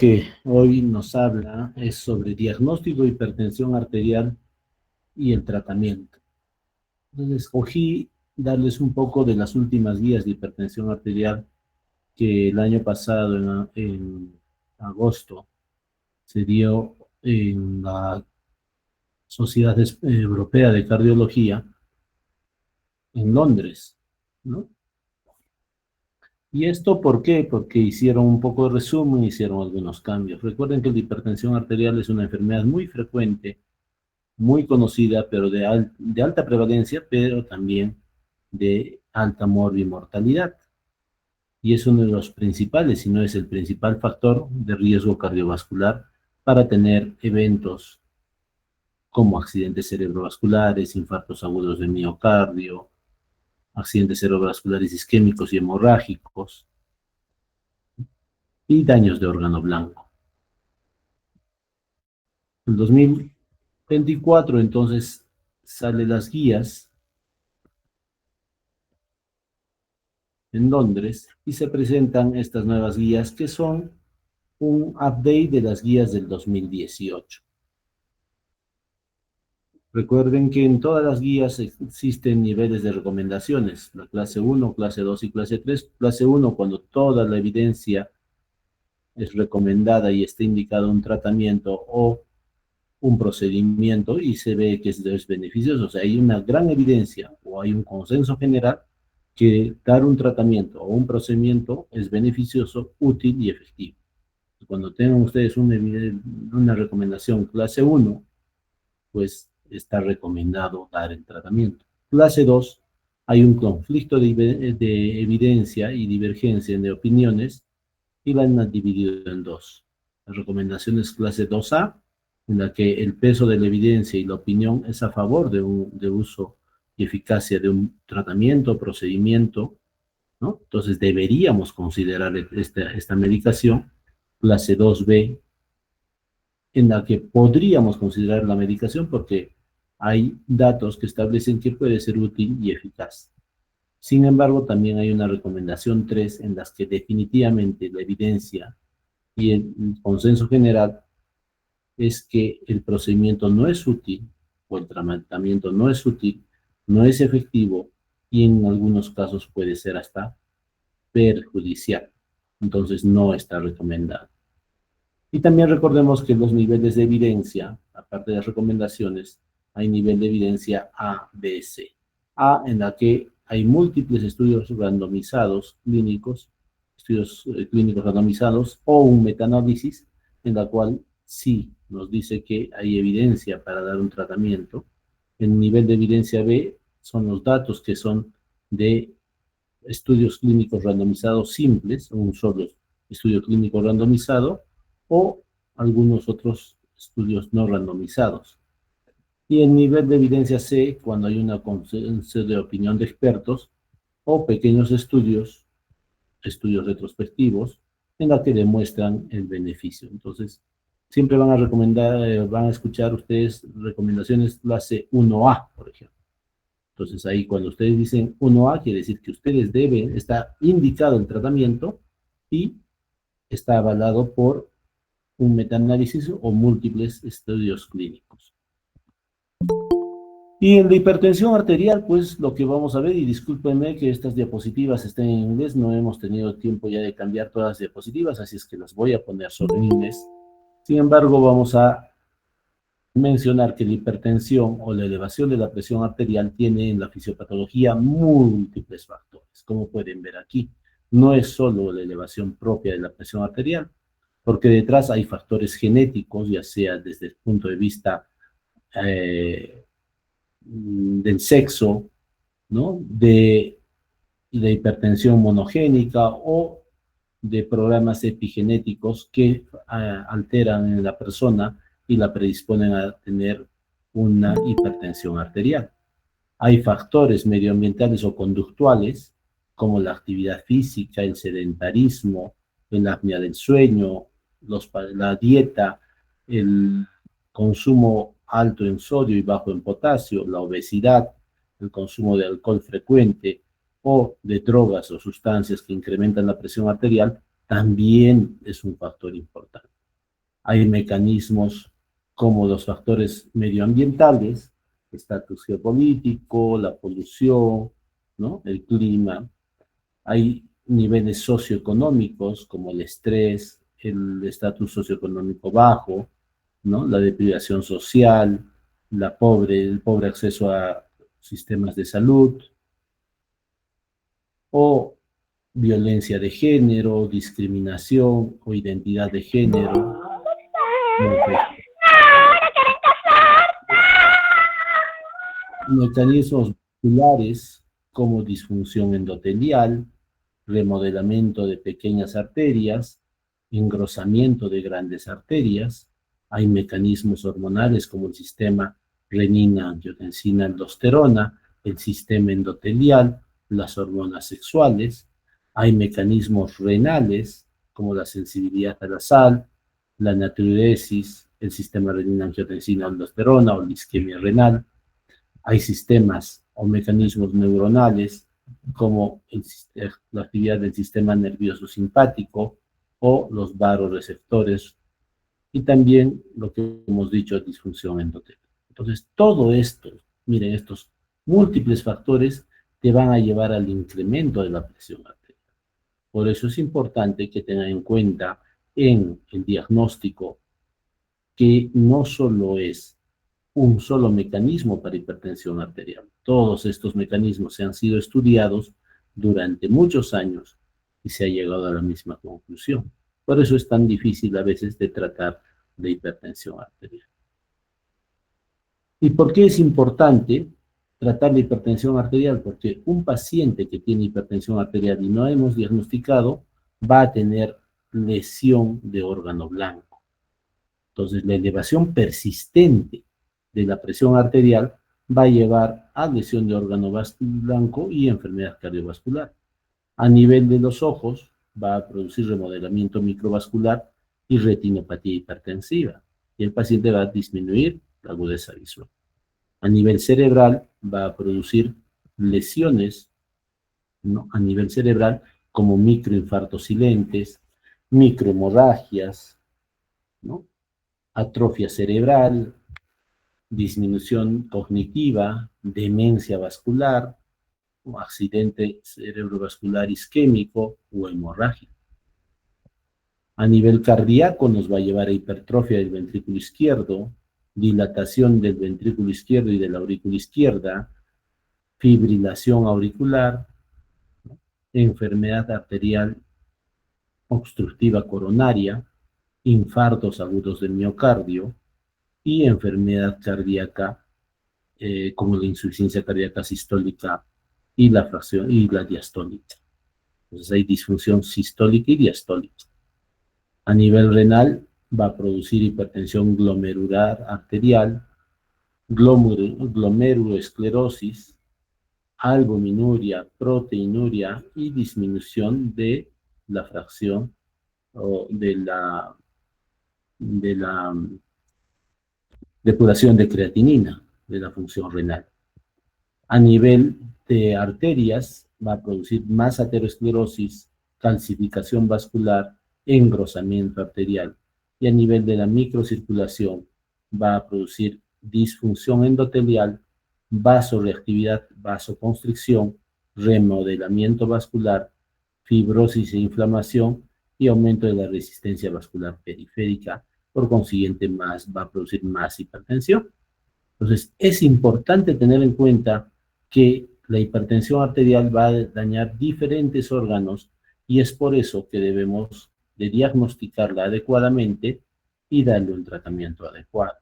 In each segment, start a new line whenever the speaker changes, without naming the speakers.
Que hoy nos habla es sobre diagnóstico de hipertensión arterial y el tratamiento. Entonces, escogí darles un poco de las últimas guías de hipertensión arterial que el año pasado, en agosto, se dio en la Sociedad Europea de Cardiología en Londres, ¿no? ¿Y esto por qué? Porque hicieron un poco de resumen, hicieron algunos cambios. Recuerden que la hipertensión arterial es una enfermedad muy frecuente, muy conocida, pero de alta prevalencia, pero también de alta mortalidad. Y es uno de los principales, si no es el principal factor de riesgo cardiovascular para tener eventos como accidentes cerebrovasculares, infartos agudos de miocardio, accidentes cerebrovasculares isquémicos y hemorrágicos y daños de órgano blanco. En 2024, entonces, salen las guías en Londres y se presentan estas nuevas guías que son un update de las guías del 2018. Recuerden que en todas las guías existen niveles de recomendaciones, la clase 1, clase 2 y clase 3. Clase 1, cuando toda la evidencia es recomendada y está indicado un tratamiento o un procedimiento y se ve que es beneficioso, o sea, hay una gran evidencia o hay un consenso general que dar un tratamiento o un procedimiento es beneficioso, útil y efectivo. Cuando tengan ustedes una recomendación clase 1, pues está recomendado dar el tratamiento. Clase 2, hay un conflicto de evidencia y divergencia de opiniones y van divididos en dos. Las recomendaciones clase 2A, en la que el peso de la evidencia y la opinión es a favor de uso y eficacia de un tratamiento, procedimiento, ¿no? Entonces deberíamos considerar esta medicación. Clase 2B, en la que podríamos considerar la medicación porque hay datos que establecen que puede ser útil y eficaz. Sin embargo, también hay una recomendación 3 en las que definitivamente la evidencia y el consenso general es que el procedimiento no es útil o el tratamiento no es útil, no es efectivo y en algunos casos puede ser hasta perjudicial. Entonces no está recomendado. Y también recordemos que los niveles de evidencia, aparte de las recomendaciones, hay nivel de evidencia A, B, C. A, en la que hay múltiples estudios randomizados clínicos, estudios clínicos randomizados, o un metaanálisis, en la cual sí nos dice que hay evidencia para dar un tratamiento. El nivel de evidencia B son los datos que son de estudios clínicos randomizados simples, un solo estudio clínico randomizado, o algunos otros estudios no randomizados. Y el nivel de evidencia C, cuando hay una consenso de opinión de expertos, o pequeños estudios retrospectivos, en la que demuestran el beneficio. Entonces, siempre van a recomendar, van a escuchar ustedes recomendaciones clase 1A, por ejemplo. Entonces ahí cuando ustedes dicen 1A, quiere decir que ustedes deben, está indicado el tratamiento y está avalado por un metaanálisis o múltiples estudios clínicos. Y en la hipertensión arterial, pues lo que vamos a ver, y discúlpenme que estas diapositivas estén en inglés, no hemos tenido tiempo ya de cambiar todas las diapositivas, así es que las voy a poner solo en inglés. Sin embargo, vamos a mencionar que la hipertensión o la elevación de la presión arterial tiene en la fisiopatología múltiples factores, como pueden ver aquí. No es solo la elevación propia de la presión arterial, porque detrás hay factores genéticos, ya sea desde el punto de vista del sexo, ¿no? De hipertensión monogénica o de programas epigenéticos que alteran en la persona y la predisponen a tener una hipertensión arterial. Hay factores medioambientales o conductuales, como la actividad física, el sedentarismo, la apnea del sueño, la dieta, el consumo alto en sodio y bajo en potasio, la obesidad, el consumo de alcohol frecuente o de drogas o sustancias que incrementan la presión arterial, también es un factor importante. Hay mecanismos como los factores medioambientales, estatus geopolítico, la polución, ¿no? El clima. Hay niveles socioeconómicos como el estrés, el estatus socioeconómico bajo, ¿no? La deprivación social, el pobre acceso a sistemas de salud, o violencia de género, discriminación o identidad de género, mecanismos musculares como disfunción endotelial, remodelamiento de pequeñas arterias, engrosamiento de grandes arterias. Hay mecanismos hormonales como el sistema renina-angiotensina-aldosterona, el sistema endotelial, las hormonas sexuales. Hay mecanismos renales como la sensibilidad a la sal, la natriuresis, el sistema renina-angiotensina-aldosterona o la isquemia renal. Hay sistemas o mecanismos neuronales como la actividad del sistema nervioso simpático o los varoreceptores, y también lo que hemos dicho, disfunción endotelial. Entonces, todo esto, miren, estos múltiples factores te van a llevar al incremento de la presión arterial. Por eso es importante que tengan en cuenta en el diagnóstico que no solo es un solo mecanismo para hipertensión arterial. Todos estos mecanismos se han sido estudiados durante muchos años y se ha llegado a la misma conclusión. Por eso es tan difícil a veces de tratar de hipertensión arterial. ¿Y por qué es importante tratar la hipertensión arterial? Porque un paciente que tiene hipertensión arterial y no hemos diagnosticado va a tener lesión de órgano blanco. Entonces, la elevación persistente de la presión arterial va a llevar a lesión de órgano blanco y enfermedad cardiovascular. A nivel de los ojos, va a producir remodelamiento microvascular y retinopatía hipertensiva. Y el paciente va a disminuir la agudeza visual. A nivel cerebral, va a producir lesiones, ¿no? A nivel cerebral, como microinfartos silentes, microhemorragias, ¿no? Atrofia cerebral, disminución cognitiva, demencia vascular, o accidente cerebrovascular isquémico o hemorragia. A nivel cardíaco nos va a llevar a hipertrofia del ventrículo izquierdo, dilatación del ventrículo izquierdo y de la aurícula izquierda, fibrilación auricular, enfermedad arterial obstructiva coronaria, infartos agudos del miocardio y enfermedad cardíaca como la insuficiencia cardíaca sistólica y la fracción y la diastólica. Entonces hay disfunción sistólica y diastólica. A nivel renal va a producir hipertensión glomerular arterial, glomeruloesclerosis, albuminuria, proteinuria y disminución de la fracción o de la depuración de creatinina de la función renal. A nivel de arterias va a producir más aterosclerosis, calcificación vascular, engrosamiento arterial. Y a nivel de la microcirculación va a producir disfunción endotelial, vasoreactividad, vasoconstricción, remodelamiento vascular, fibrosis e inflamación y aumento de la resistencia vascular periférica. Por consiguiente, va a producir más hipertensión. Entonces, es importante tener en cuenta que la hipertensión arterial va a dañar diferentes órganos y es por eso que debemos de diagnosticarla adecuadamente y darle un tratamiento adecuado.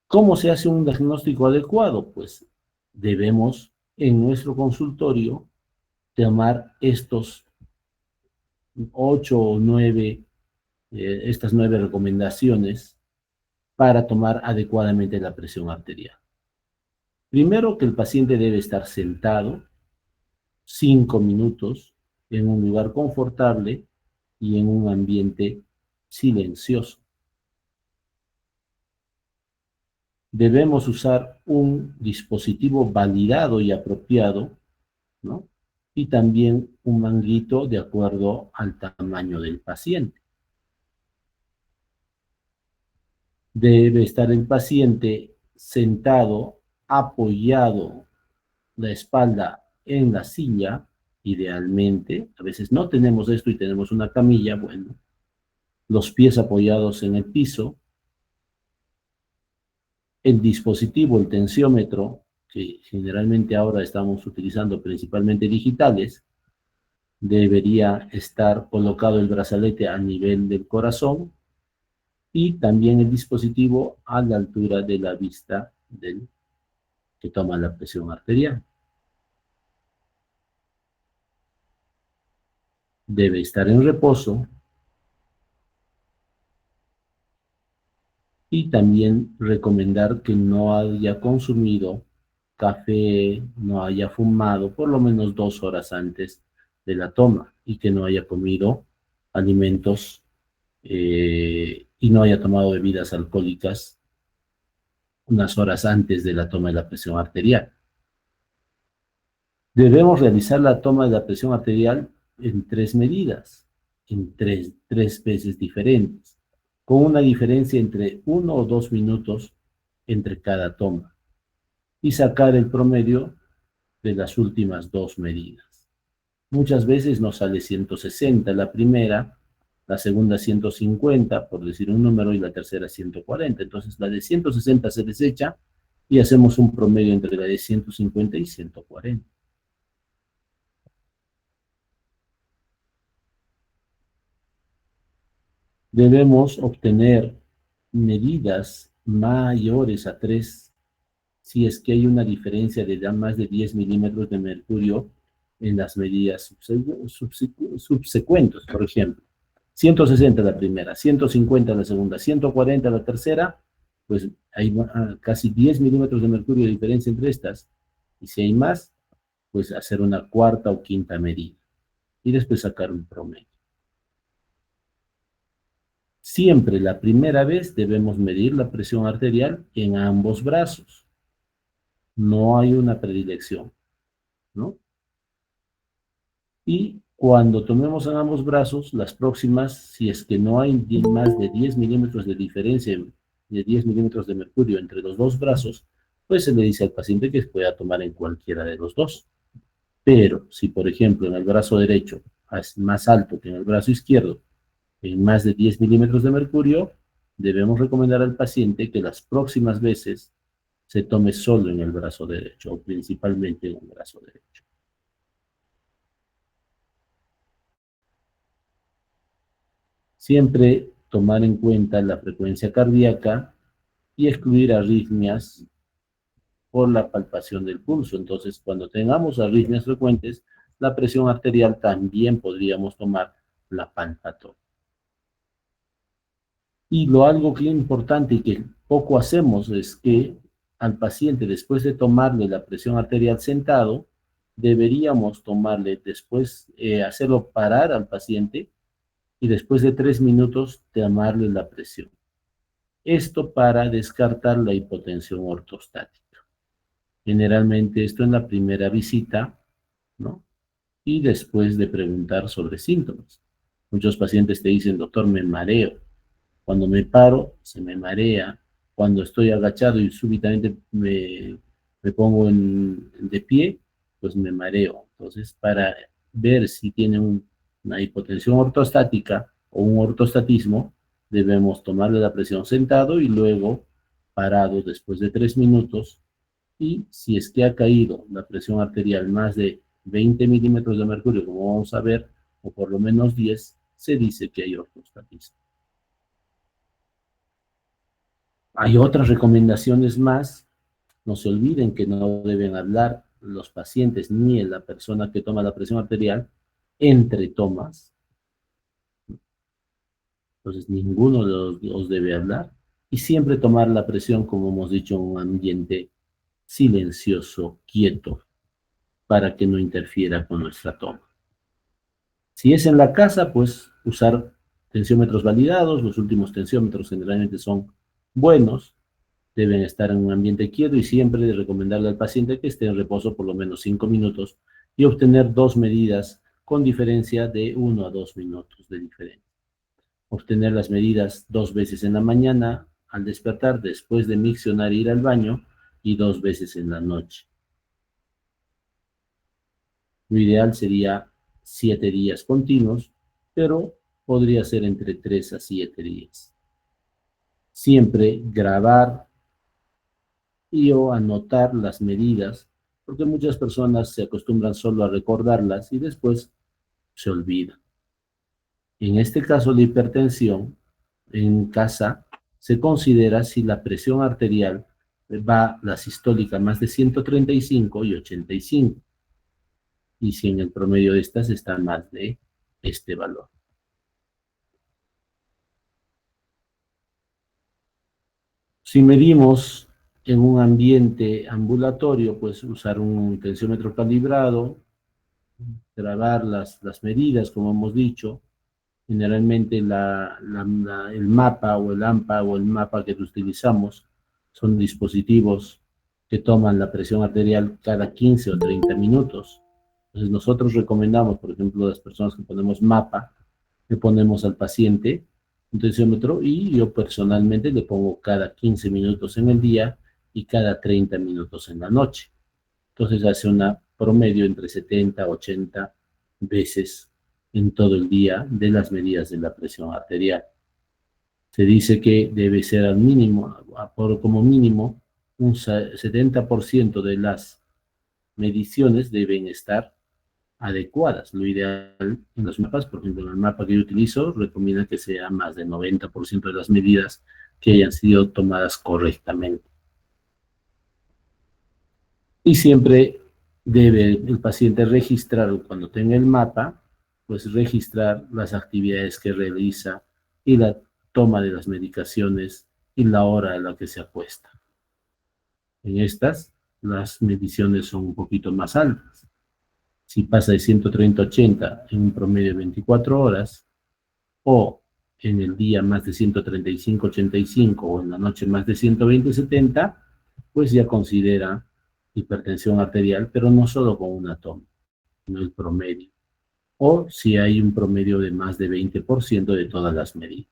¿Cómo se hace un diagnóstico adecuado? Pues debemos en nuestro consultorio tomar estos 8 o 9, estas 9 recomendaciones para tomar adecuadamente la presión arterial. Primero, que el paciente debe estar sentado 5 minutos en un lugar confortable y en un ambiente silencioso. Debemos usar un dispositivo validado y apropiado, ¿no? y también un manguito de acuerdo al tamaño del paciente. Debe estar el paciente sentado, apoyado la espalda en la silla, idealmente. A veces no tenemos esto y tenemos una camilla, bueno, los pies apoyados en el piso, el dispositivo, el tensiómetro, que generalmente ahora estamos utilizando principalmente digitales, debería estar colocado el brazalete a nivel del corazón y también el dispositivo a la altura de la vista del que toma la presión arterial. Debe estar en reposo y también recomendar que no haya consumido café, no haya fumado por lo menos 2 horas antes de la toma y que no haya comido alimentos y no haya tomado bebidas alcohólicas unas horas antes de la toma de la presión arterial. Debemos realizar la toma de la presión arterial en 3 medidas, en tres veces diferentes, con una diferencia entre 1 o 2 minutos entre cada toma, y sacar el promedio de las últimas 2 medidas. Muchas veces nos sale 160 la primera, la segunda 150, por decir un número, y la tercera 140. Entonces la de 160 se desecha y hacemos un promedio entre la de 150 y 140. Debemos obtener medidas mayores a 3 si es que hay una diferencia de más de 10 milímetros de mercurio en las medidas subsecuentes, por ejemplo. 160 la primera, 150 la segunda, 140 la tercera, pues hay casi 10 milímetros de mercurio de diferencia entre estas. Y si hay más, pues hacer una cuarta o quinta medida. Y después sacar un promedio. Siempre la primera vez debemos medir la presión arterial en ambos brazos. No hay una predilección, ¿no? Y cuando tomemos en ambos brazos, las próximas, si es que no hay más de 10 milímetros de diferencia, de 10 milímetros de mercurio entre los dos brazos, pues se le dice al paciente que pueda tomar en cualquiera de los dos. Pero si, por ejemplo, en el brazo derecho es más alto que en el brazo izquierdo, en más de 10 milímetros de mercurio, debemos recomendar al paciente que las próximas veces se tome solo en el brazo derecho o principalmente en el brazo derecho. Siempre tomar en cuenta la frecuencia cardíaca y excluir arritmias por la palpación del pulso. Entonces, cuando tengamos arritmias frecuentes, la presión arterial también podríamos tomar la palpatoria. Y algo que es importante y que poco hacemos es que al paciente, después de tomarle la presión arterial sentado, deberíamos tomarle después, hacerlo parar al paciente y después de 3 minutos tomarle la presión. Esto para descartar la hipotensión ortostática. Generalmente esto en la primera visita, ¿no? Y después de preguntar sobre síntomas. Muchos pacientes te dicen, doctor, me mareo. Cuando me paro, se me marea. Cuando estoy agachado y súbitamente me pongo de pie, pues me mareo. Entonces, para ver si tiene una hipotensión ortostática o un ortostatismo, debemos tomarle la presión sentado y luego parado después de 3 minutos. Y si es que ha caído la presión arterial más de 20 milímetros de mercurio, como vamos a ver, o por lo menos 10, se dice que hay ortostatismo. Hay otras recomendaciones más. No se olviden que no deben hablar los pacientes ni la persona que toma la presión arterial entre tomas. Entonces, ninguno de los debe hablar. Y siempre tomar la presión, como hemos dicho, en un ambiente silencioso, quieto, para que no interfiera con nuestra toma. Si es en la casa, pues usar tensiómetros validados. Los últimos tensiómetros generalmente son buenos. Deben estar en un ambiente quieto y siempre recomendarle al paciente que esté en reposo por lo menos 5 minutos y obtener dos medidas con diferencia de 1 a 2 minutos de diferencia. Obtener las medidas 2 veces en la mañana al despertar, después de miccionar e ir al baño, y 2 veces en la noche. Lo ideal sería 7 días continuos, pero podría ser entre 3 a 7 días. Siempre grabar y o anotar las medidas, porque muchas personas se acostumbran solo a recordarlas y después se olvidan. En este caso, la hipertensión en casa se considera si la presión arterial va la sistólica más de 135 y 85, y si en el promedio de estas está más de este valor. Si medimos en un ambiente ambulatorio, pues usar un tensiómetro calibrado, grabar las medidas, como hemos dicho. Generalmente el mapa o el AMPA o el mapa que utilizamos son dispositivos que toman la presión arterial cada 15 o 30 minutos. Entonces nosotros recomendamos, por ejemplo, las personas que ponemos mapa, le ponemos al paciente un tensiómetro y yo personalmente le pongo cada 15 minutos en el día y cada 30 minutos en la noche. Entonces hace una promedio entre 70 a 80 veces en todo el día de las medidas de la presión arterial. Se dice que debe ser al mínimo, como mínimo, un 70% de las mediciones deben estar adecuadas. Lo ideal en los mapas, por ejemplo, en el mapa que yo utilizo, recomienda que sea más del 90% de las medidas que hayan sido tomadas correctamente. Y siempre debe el paciente registrar, cuando tenga el mapa, pues registrar las actividades que realiza y la toma de las medicaciones y la hora a la que se acuesta. En estas, las mediciones son un poquito más altas. Si pasa de 130 a 80 en un promedio de 24 horas, o en el día más de 135 85 o en la noche más de 120 70, pues ya considera hipertensión arterial, pero no solo con una toma, sino el promedio. O si hay un promedio de más de 20% de todas las medidas.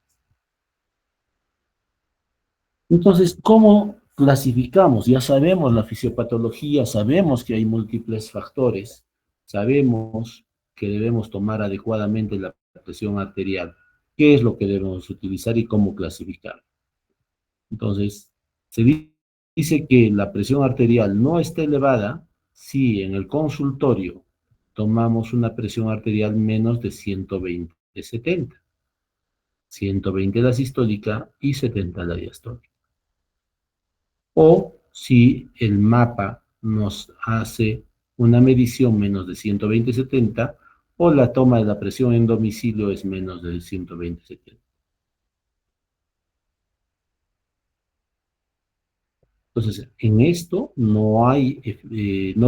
Entonces, ¿cómo clasificamos? Ya sabemos la fisiopatología, sabemos que hay múltiples factores, sabemos que debemos tomar adecuadamente la presión arterial. ¿Qué es lo que debemos utilizar y cómo clasificar? Entonces, se dice que la presión arterial no está elevada si en el consultorio tomamos una presión arterial menos de 120/70. 120 la sistólica y 70 la diastólica. O si el mapa nos hace una medición menos de 120/70 o la toma de la presión en domicilio es menos de 120/70. Entonces, en esto no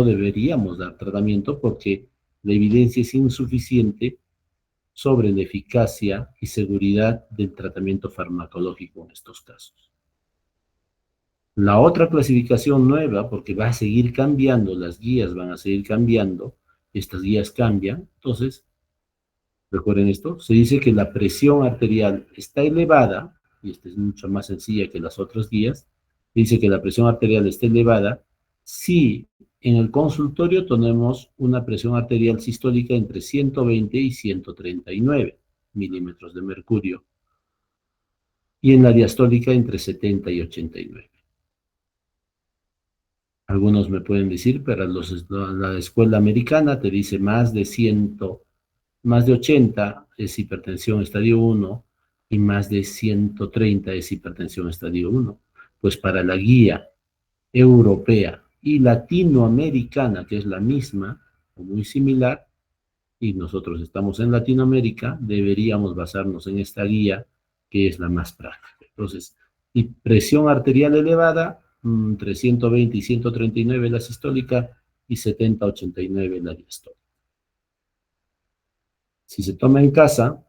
deberíamos dar tratamiento porque la evidencia es insuficiente sobre la eficacia y seguridad del tratamiento farmacológico en estos casos. La otra clasificación nueva, porque va a seguir cambiando, las guías van a seguir cambiando, estas guías cambian, entonces, recuerden esto, se dice que la presión arterial está elevada, y esta es mucho más sencilla que las otras guías, dice que la presión arterial está elevada si en el consultorio tenemos una presión arterial sistólica entre 120 y 139 milímetros de mercurio, y en la diastólica entre 70 y 89. Algunos me pueden decir, pero la escuela americana te dice más de 80 es hipertensión estadio 1 y más de 130 es hipertensión estadio 1. Pues para la guía europea y latinoamericana, que es la misma o muy similar, y nosotros estamos en Latinoamérica, deberíamos basarnos en esta guía, que es la más práctica. Entonces, y presión arterial elevada, entre 120 y 139 la sistólica y 70-89 la diastólica. Si se toma en casa,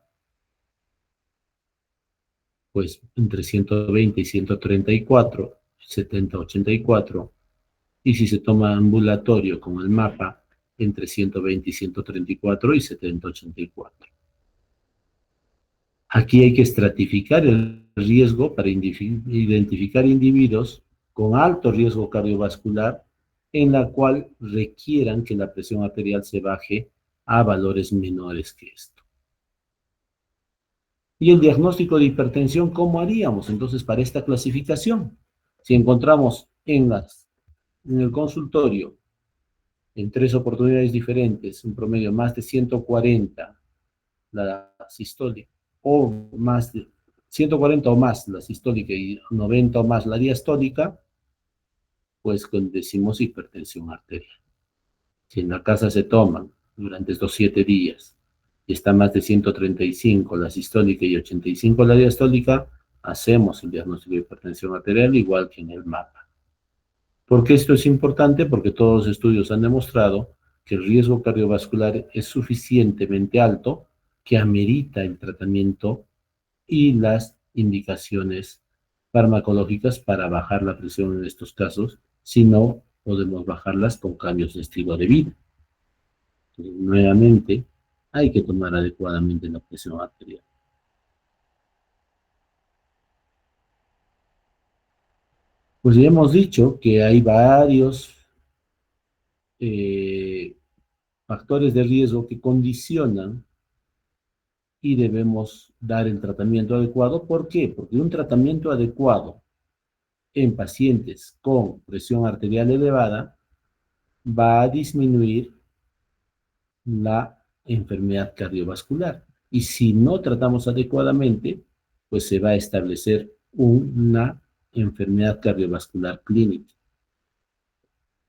pues entre 120 y 134, 70-84, y si se toma ambulatorio con el mapa, entre 120 y 134 y 70-84. Aquí hay que estratificar el riesgo para identificar individuos con alto riesgo cardiovascular en la cual requieran que la presión arterial se baje a valores menores que esto. Y el diagnóstico de hipertensión, ¿cómo haríamos entonces para esta clasificación? Si encontramos en el consultorio, en 3 oportunidades diferentes, un promedio más de 140 la sistólica, o más de 140 o más la sistólica y 90 o más la diastólica, pues decimos hipertensión arterial. Si en la casa se toman durante estos 7 días y está más de 135 la sistólica y 85 la diastólica, hacemos el diagnóstico de hipertensión arterial igual que en el mapa. ¿Por qué esto es importante? Porque todos los estudios han demostrado que el riesgo cardiovascular es suficientemente alto que amerita el tratamiento y las indicaciones farmacológicas para bajar la presión en estos casos, si no podemos bajarlas con cambios de estilo de vida. Entonces, nuevamente, hay que tomar adecuadamente la presión arterial. Pues ya hemos dicho que hay varios factores de riesgo que condicionan y debemos dar el tratamiento adecuado. ¿Por qué? Porque un tratamiento adecuado en pacientes con presión arterial elevada va a disminuir la enfermedad cardiovascular. Y si no tratamos adecuadamente, pues se va a establecer una enfermedad cardiovascular clínica.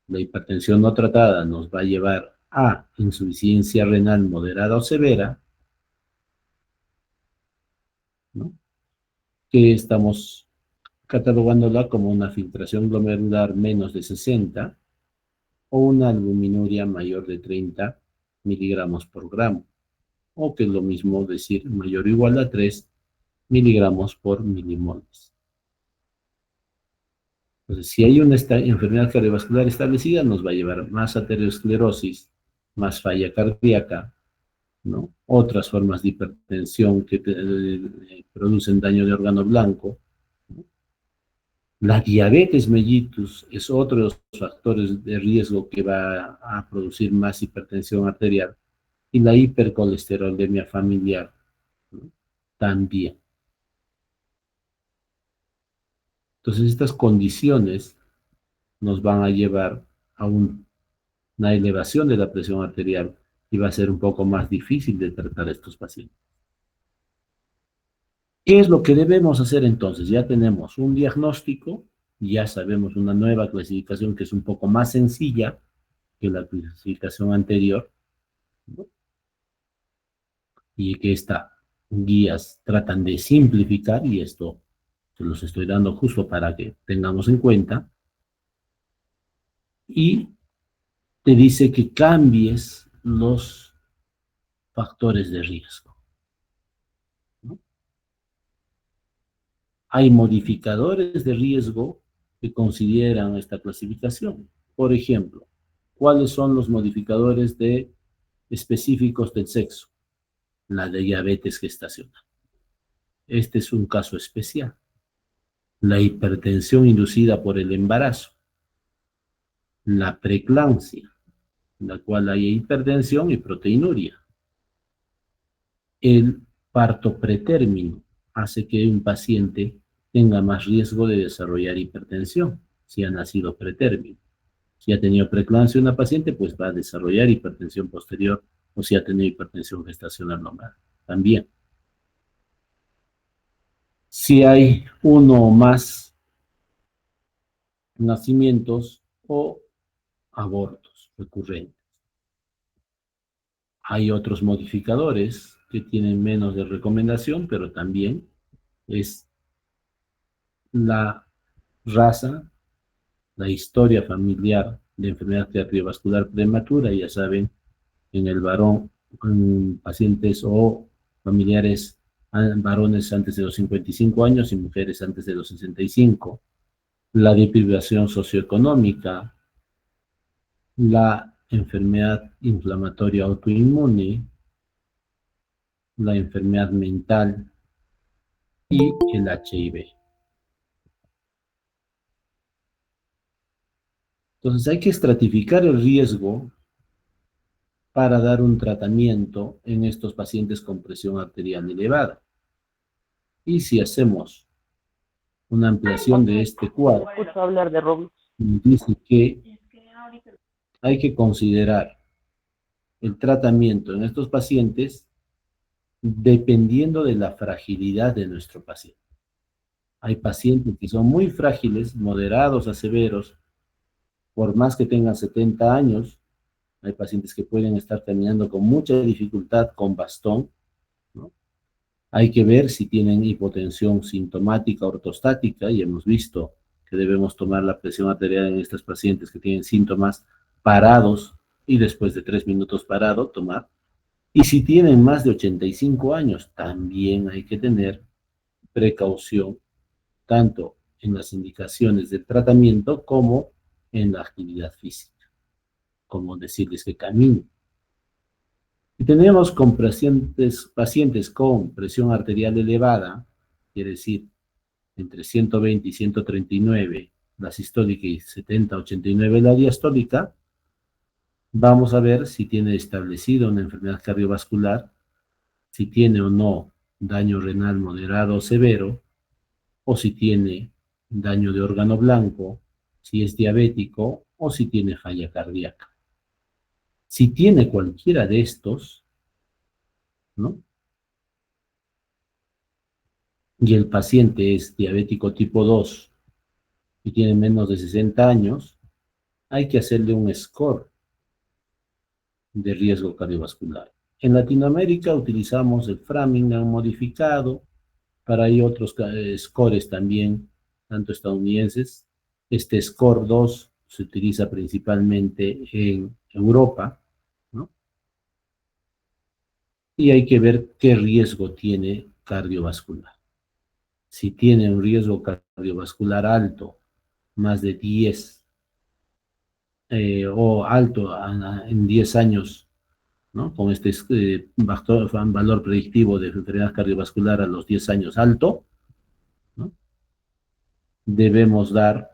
La hipertensión no tratada nos va a llevar a insuficiencia renal moderada o severa, ¿no? Que estamos catalogándola como una filtración glomerular menos de 60 o una albuminuria mayor de 30 miligramos por gramo, o que es lo mismo decir mayor o igual a 3 miligramos por milimoles. Entonces, si hay una enfermedad cardiovascular establecida, nos va a llevar más aterosclerosis, más falla cardíaca, ¿no? Otras formas de hipertensión que producen daño de órgano blanco, ¿no? La diabetes mellitus es otro de los factores de riesgo que va a producir más hipertensión arterial, y la hipercolesterolemia familiar, ¿no? También. Entonces, estas condiciones nos van a llevar a una elevación de la presión arterial y va a ser un poco más difícil de tratar a estos pacientes. ¿Qué es lo que debemos hacer entonces? Ya tenemos un diagnóstico, ya sabemos una nueva clasificación que es un poco más sencilla que la clasificación anterior, ¿no? Y que estas guías tratan de simplificar, y esto se los estoy dando justo para que tengamos en cuenta, y te dice que cambies los factores de riesgo, ¿no? Hay modificadores de riesgo que consideran esta clasificación. Por ejemplo, ¿cuáles son los modificadores específicos del sexo? La diabetes gestacional. Este es un caso especial. La hipertensión inducida por el embarazo. La preeclampsia, en la cual hay hipertensión y proteinuria. El parto pretérmino hace que un paciente tenga más riesgo de desarrollar hipertensión si ha nacido pretérmino. Si ha tenido preeclampsia una paciente, pues va a desarrollar hipertensión posterior, o si ha tenido hipertensión gestacional normal también. Si hay uno o más nacimientos o abortos recurrentes. Hay otros modificadores que tienen menos de recomendación, pero también es la raza, la historia familiar de enfermedad cardiovascular prematura. Ya saben, en el varón, en pacientes o familiares varones antes de los 55 años y mujeres antes de los 65. La deprivación socioeconómica, la enfermedad inflamatoria autoinmune, la enfermedad mental y el HIV. Entonces hay que estratificar el riesgo para dar un tratamiento en estos pacientes con presión arterial elevada. Y si hacemos una ampliación de este cuadro, dice que hay que considerar el tratamiento en estos pacientes dependiendo de la fragilidad de nuestro paciente. Hay pacientes que son muy frágiles, moderados a severos, por más que tengan 70 años, hay pacientes que pueden estar caminando con mucha dificultad con bastón, ¿no? Hay que ver si tienen hipotensión sintomática ortostática, y hemos visto que debemos tomar la presión arterial en estos pacientes que tienen síntomas parados, y después de 3 minutos parado, tomar. Y si tienen más de 85 años, también hay que tener precaución, tanto en las indicaciones del tratamiento como en la actividad física, como decirles que caminen. Si tenemos con pacientes con presión arterial elevada, quiere decir entre 120 y 139 la sistólica y 70-89 la diastólica, vamos a ver si tiene establecido una enfermedad cardiovascular, si tiene o no daño renal moderado o severo, o si tiene daño de órgano blanco, si es diabético o si tiene falla cardíaca. Si tiene cualquiera de estos, ¿no? Y el paciente es diabético tipo 2 y tiene menos de 60 años, hay que hacerle un score de riesgo cardiovascular. En Latinoamérica utilizamos el Framingham modificado, para hay otros scores también, tanto estadounidenses. Este score 2 se utiliza principalmente en Europa, ¿no? Y hay que ver qué riesgo tiene cardiovascular. Si tiene un riesgo cardiovascular alto, más de 10, o alto en 10 años, ¿no? Con este valor predictivo de enfermedad cardiovascular a los 10 años alto, ¿no? Debemos dar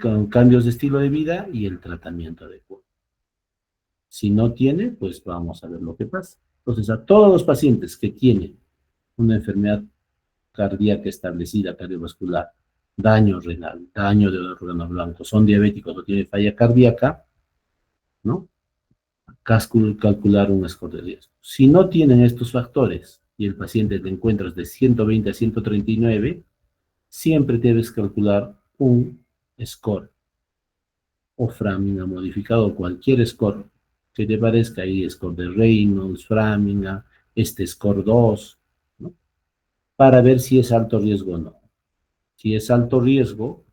con cambios de estilo de vida y el tratamiento adecuado. Si no tiene, pues vamos a ver lo que pasa. Entonces, a todos los pacientes que tienen una enfermedad cardíaca establecida, cardiovascular, daño renal, daño de órgano blanco, son diabéticos o tienen falla cardíaca, ¿no? Calcular un score de riesgo. Si no tienen estos factores y el paciente te encuentras de 120 a 139, siempre debes calcular un score o Framingham modificado, cualquier score que te parezca, ahí score de Reynolds, Framingham, este score 2, ¿no? Para ver si es alto riesgo o no. Si es alto riesgo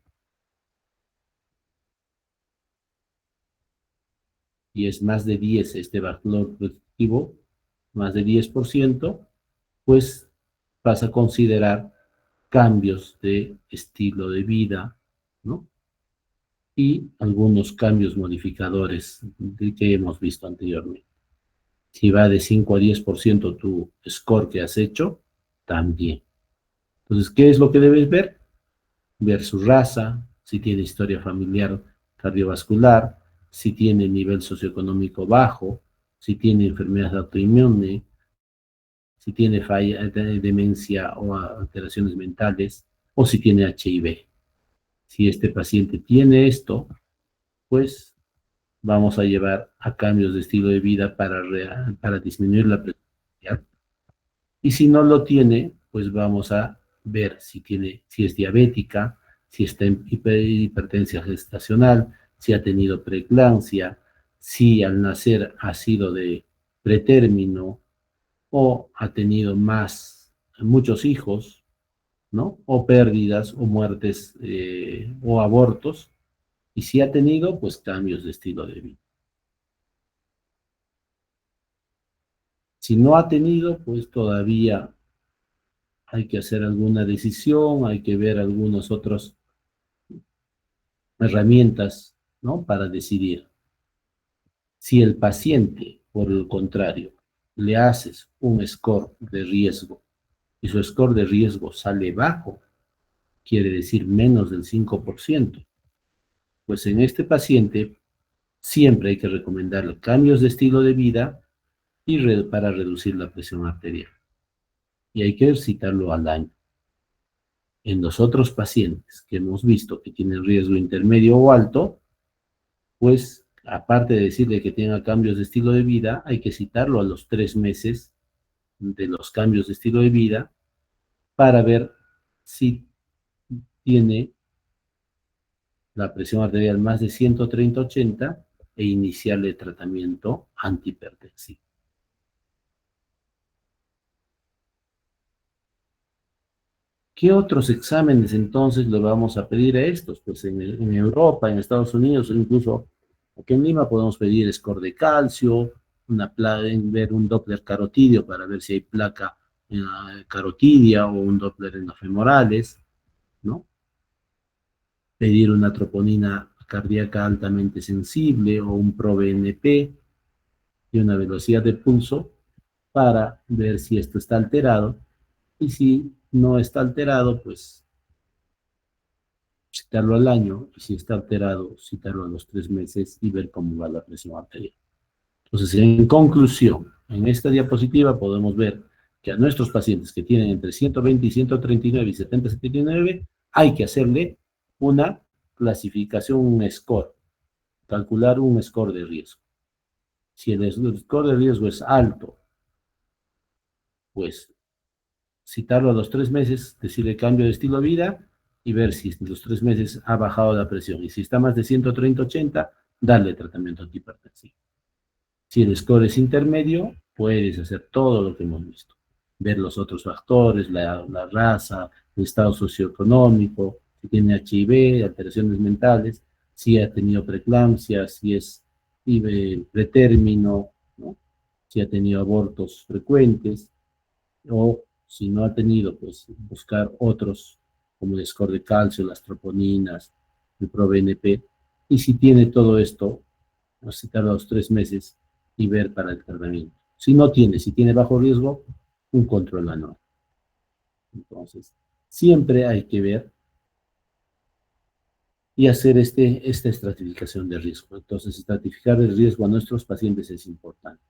y es más de 10 este valor predictivo, más de 10%, pues vas a considerar cambios de estilo de vida, ¿no? Y algunos cambios modificadores que hemos visto anteriormente. Si va de 5 a 10% tu score que has hecho, también. Entonces, ¿qué es lo que debes ver? Ver su raza, si tiene historia familiar cardiovascular, si tiene nivel socioeconómico bajo, si tiene enfermedad autoinmune, si tiene falla, demencia o alteraciones mentales, o si tiene HIV. Si este paciente tiene esto, pues vamos a llevar a cambios de estilo de vida para disminuir la presión arterial. Y si no lo tiene, pues vamos a ver si es diabética, si está en hipertensión gestacional, si ha tenido preeclampsia, si al nacer ha sido de pretérmino o ha tenido muchos hijos, ¿no? O pérdidas o muertes o abortos. Y si ha tenido, pues cambios de estilo de vida. Si no ha tenido, pues todavía hay que hacer alguna decisión, hay que ver algunas otras herramientas, ¿no? Para decidir. Si el paciente, por el contrario, le haces un score de riesgo y su score de riesgo sale bajo, quiere decir menos del 5%, pues en este paciente siempre hay que recomendarle cambios de estilo de vida y para reducir la presión arterial. Y hay que citarlo al año. En los otros pacientes que hemos visto que tienen riesgo intermedio o alto, pues aparte de decirle que tenga cambios de estilo de vida, hay que citarlo a los 3 meses de los cambios de estilo de vida para ver si tiene la presión arterial más de 130/80 e iniciarle tratamiento antihipertensivo. ¿Qué otros exámenes entonces le vamos a pedir a estos? Pues en Europa, en Estados Unidos, o incluso aquí en Lima podemos pedir score de calcio, ver un Doppler carotidio para ver si hay placa en la carotidia o un Doppler en los femorales, ¿no? Pedir una troponina cardíaca altamente sensible o un ProBNP y una velocidad de pulso para ver si esto está alterado, y si no está alterado, pues citarlo al año, y si está alterado, citarlo a los 3 meses y ver cómo va la presión arterial. Entonces, en conclusión, en esta diapositiva podemos ver que a nuestros pacientes que tienen entre 120 y 139 y 70-79, hay que hacerle una clasificación, un score, calcular un score de riesgo. Si el score de riesgo es alto, pues citarlo a los 3 meses, decirle cambio de estilo de vida y ver si en los 3 meses ha bajado la presión. Y si está más de 130/80, darle tratamiento antihipertensivo. Si el score es intermedio, puedes hacer todo lo que hemos visto. Ver los otros factores, la raza, el estado socioeconómico, si tiene HIV, alteraciones mentales, si ha tenido preeclampsia, si es pretérmino, ¿no? Si ha tenido abortos frecuentes, o si no ha tenido, pues buscar otros, como el score de calcio, las troponinas, el ProBNP, y si tiene todo esto, citar a los 3 meses y ver para el tratamiento. Si no tiene, si tiene bajo riesgo, un control anual. Entonces, siempre hay que ver y hacer esta estratificación de riesgo. Entonces, estratificar el riesgo a nuestros pacientes es importante.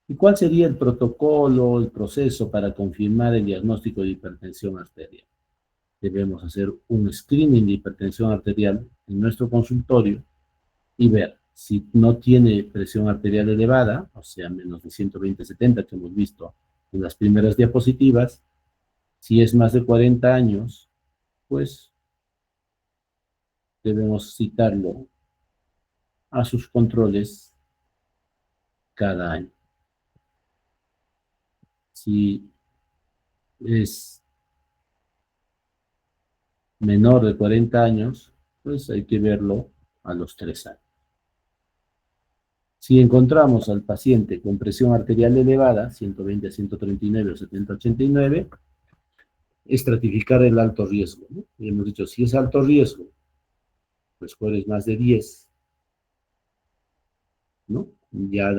¿Y cuál sería el protocolo, el proceso para confirmar el diagnóstico de hipertensión arterial? Debemos hacer un screening de hipertensión arterial en nuestro consultorio y ver si no tiene presión arterial elevada, o sea, menos de 120/70 que hemos visto en las primeras diapositivas. Si es más de 40 años, pues debemos citarlo a sus controles cada año. Si es menor de 40 años, pues hay que verlo a los 3 años. Si encontramos al paciente con presión arterial elevada, 120/139 o 70/89, estratificar el alto riesgo, ¿no? Y hemos dicho, si es alto riesgo, pues es más de 10, ¿no? Ya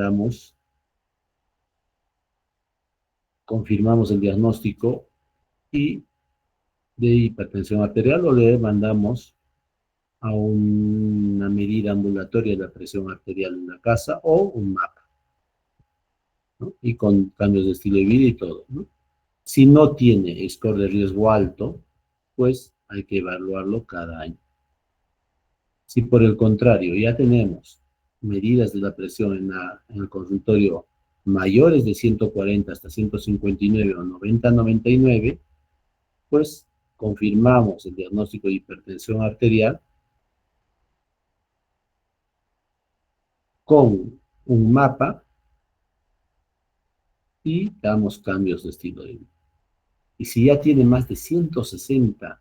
confirmamos el diagnóstico y de hipertensión arterial, o le mandamos a una medida ambulatoria de la presión arterial en la casa o un mapa, ¿no? Y con cambios de estilo de vida y todo, ¿no? Si no tiene score de riesgo alto, pues hay que evaluarlo cada año. Si por el contrario ya tenemos medidas de la presión en el consultorio mayores de 140 hasta 159 o 90/99, pues confirmamos el diagnóstico de hipertensión arterial con un mapa y damos cambios de estilo de vida. Y si ya tiene más de 160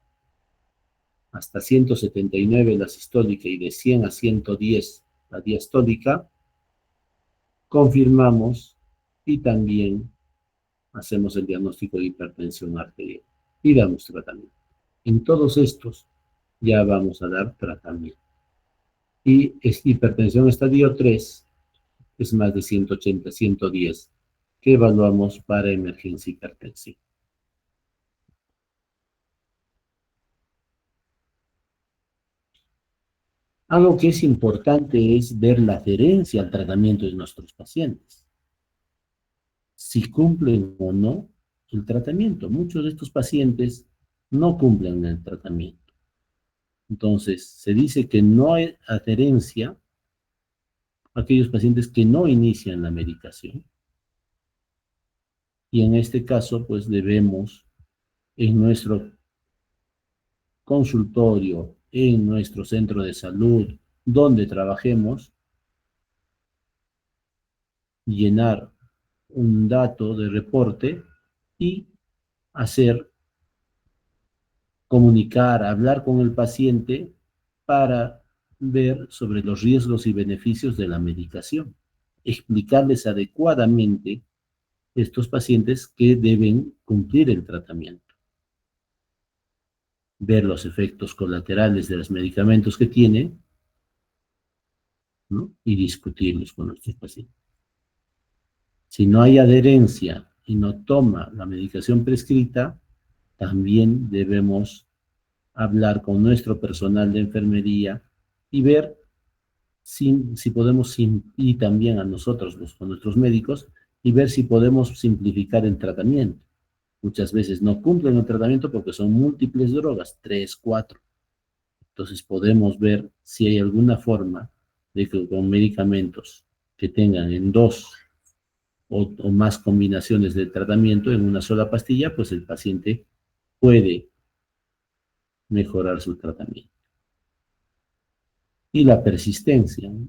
hasta 179 la sistólica y de 100 a 110 la diastólica, confirmamos y también hacemos el diagnóstico de hipertensión arterial y damos tratamiento. En todos estos ya vamos a dar tratamiento. Y es hipertensión estadio 3, es más de 180, 110, que evaluamos para emergencia hipertensiva. Algo que es importante es ver la adherencia al tratamiento de nuestros pacientes. Si cumplen o no el tratamiento. Muchos de estos pacientes no cumplen el tratamiento. Entonces, se dice que no hay adherencia a aquellos pacientes que no inician la medicación. Y en este caso, pues debemos, en nuestro consultorio, en nuestro centro de salud, donde trabajemos, llenar un dato de reporte y hacer, comunicar, hablar con el paciente para ver sobre los riesgos y beneficios de la medicación, explicarles adecuadamente a estos pacientes que deben cumplir el tratamiento, ver los efectos colaterales de los medicamentos que tienen, ¿no? Y discutirlos con nuestros pacientes. Si no hay adherencia y no toma la medicación prescrita, también debemos hablar con nuestro personal de enfermería y ver si podemos, y también a nosotros, con nuestros médicos, y ver si podemos simplificar el tratamiento. Muchas veces no cumplen el tratamiento porque son múltiples drogas, 3, 4. Entonces podemos ver si hay alguna forma de que con medicamentos que tengan en 2 o más combinaciones de tratamiento en una sola pastilla, pues el paciente puede mejorar su tratamiento. Y la persistencia, ¿no?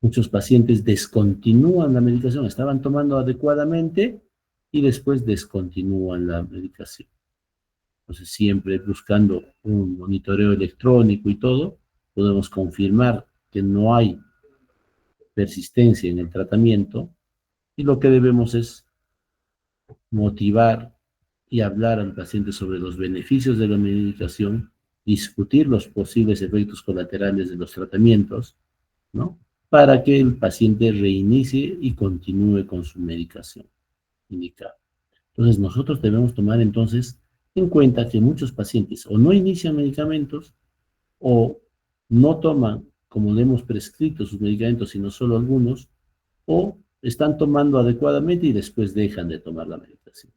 Muchos pacientes descontinúan la medicación, estaban tomando adecuadamente y después descontinúan la medicación. Entonces, siempre buscando un monitoreo electrónico y todo, podemos confirmar que no hay persistencia en el tratamiento y lo que debemos es motivar y hablar al paciente sobre los beneficios de la medicación, discutir los posibles efectos colaterales de los tratamientos, ¿no? Para que el paciente reinicie y continúe con su medicación indicada. Entonces, nosotros debemos tomar entonces en cuenta que muchos pacientes o no inician medicamentos o no toman, como le hemos prescrito, sus medicamentos, sino solo algunos, o están tomando adecuadamente y después dejan de tomar la medicación.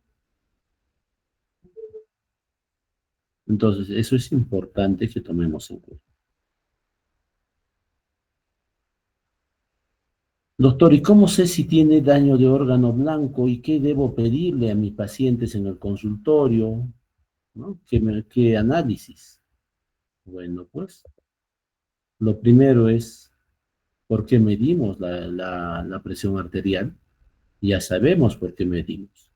Entonces, eso es importante que tomemos en cuenta. Doctor, ¿y cómo sé si tiene daño de órgano blanco y qué debo pedirle a mis pacientes en el consultorio? ¿No? ¿Qué análisis? Bueno, pues lo primero es por qué medimos la presión arterial. Ya sabemos por qué medimos.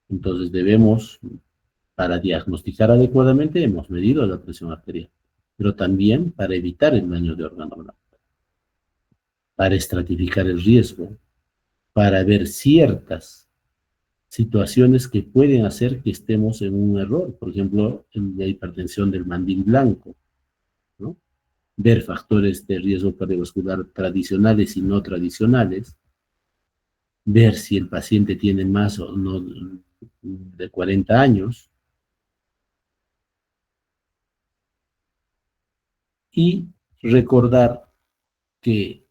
Entonces debemos, para diagnosticar adecuadamente, hemos medido la presión arterial, pero también para evitar el daño de órgano blanco, para estratificar el riesgo, para ver ciertas situaciones que pueden hacer que estemos en un error, por ejemplo, en la hipertensión del mandil blanco, ¿no? Ver factores de riesgo cardiovascular tradicionales y no tradicionales, ver si el paciente tiene más o no de 40 años y recordar que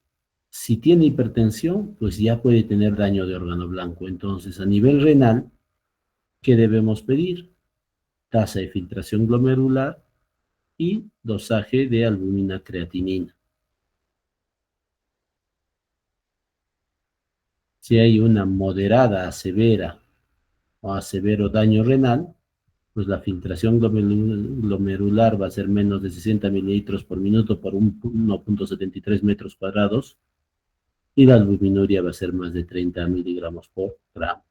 si tiene hipertensión, pues ya puede tener daño de órgano blanco. Entonces, a nivel renal, ¿qué debemos pedir? Tasa de filtración glomerular y dosaje de albúmina creatinina. Si hay una moderada a severa o a severo daño renal, pues la filtración glomerular va a ser menos de 60 mililitros por minuto por 1,73 metros cuadrados y la albuminuria va a ser más de 30 miligramos por gramo.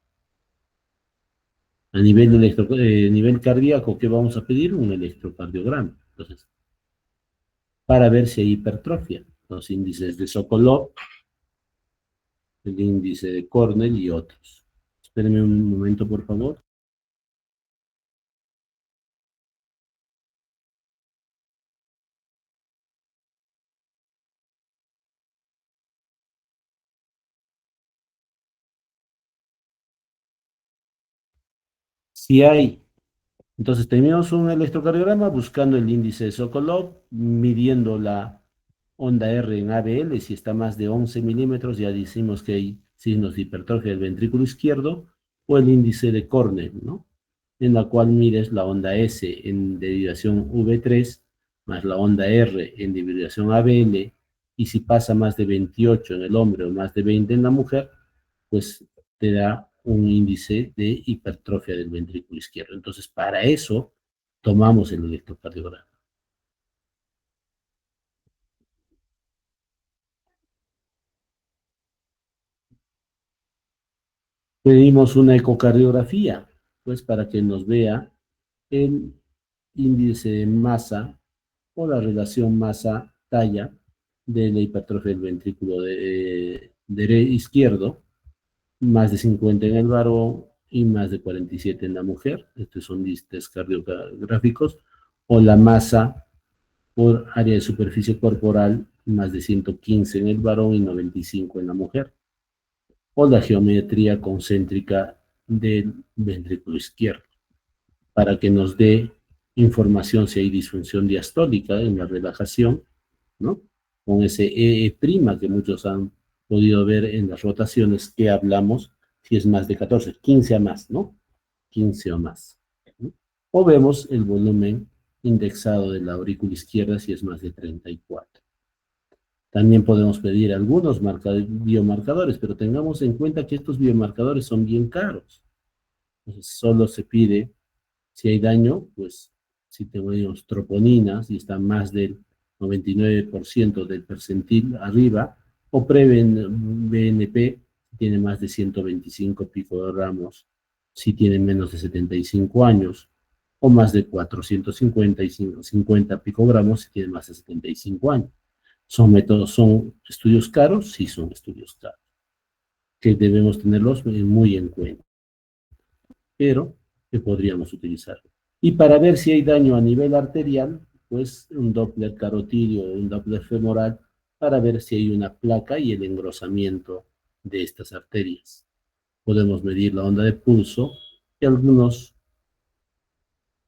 A nivel cardíaco, ¿qué vamos a pedir? Un electrocardiograma. Entonces, para ver si hay hipertrofia, los índices de Sokolov, el índice de Cornell y otros. Espérenme un momento, por favor. Si hay, entonces tenemos un electrocardiograma buscando el índice de Sokolov, midiendo la onda R en ABL, si está más de 11 milímetros, ya decimos que hay signos de hipertrofia del ventrículo izquierdo, o el índice de Cornell, ¿no? En la cual mides la onda S en derivación V3, más la onda R en derivación ABL, y si pasa más de 28 en el hombre o más de 20 en la mujer, pues te da un índice de hipertrofia del ventrículo izquierdo. Entonces, para eso tomamos el electrocardiograma. Pedimos una ecocardiografía, pues para que nos vea el índice de masa o la relación masa-talla de la hipertrofia del ventrículo izquierdo, más de 50 en el varón y más de 47 en la mujer. Estos son listas cardiográficos. O la masa por área de superficie corporal, más de 115 en el varón y 95 en la mujer. O la geometría concéntrica del ventrículo izquierdo, para que nos dé información si hay disfunción diastólica en la relajación, ¿no? Con ese E' que muchos han podido ver en las rotaciones que hablamos, si es más de 14, 15 a más, ¿no? 15 o más, ¿no? O vemos el volumen indexado de la aurícula izquierda si es más de 34. También podemos pedir algunos biomarcadores, pero tengamos en cuenta que estos biomarcadores son bien caros. Entonces, solo se pide, si hay daño, pues si tenemos troponina, si está más del 99% del percentil arriba, o pre-BNP, si tiene más de 125 picogramos, si tiene menos de 75 años, o más de 450 picogramos, si tiene más de 75 años. ¿Son estudios caros? Sí, son estudios caros, que debemos tenerlos muy en cuenta, pero que podríamos utilizar. Y para ver si hay daño a nivel arterial, pues un Doppler carotídeo o un Doppler femoral para ver si hay una placa y el engrosamiento de estas arterias. Podemos medir la onda de pulso y algunos,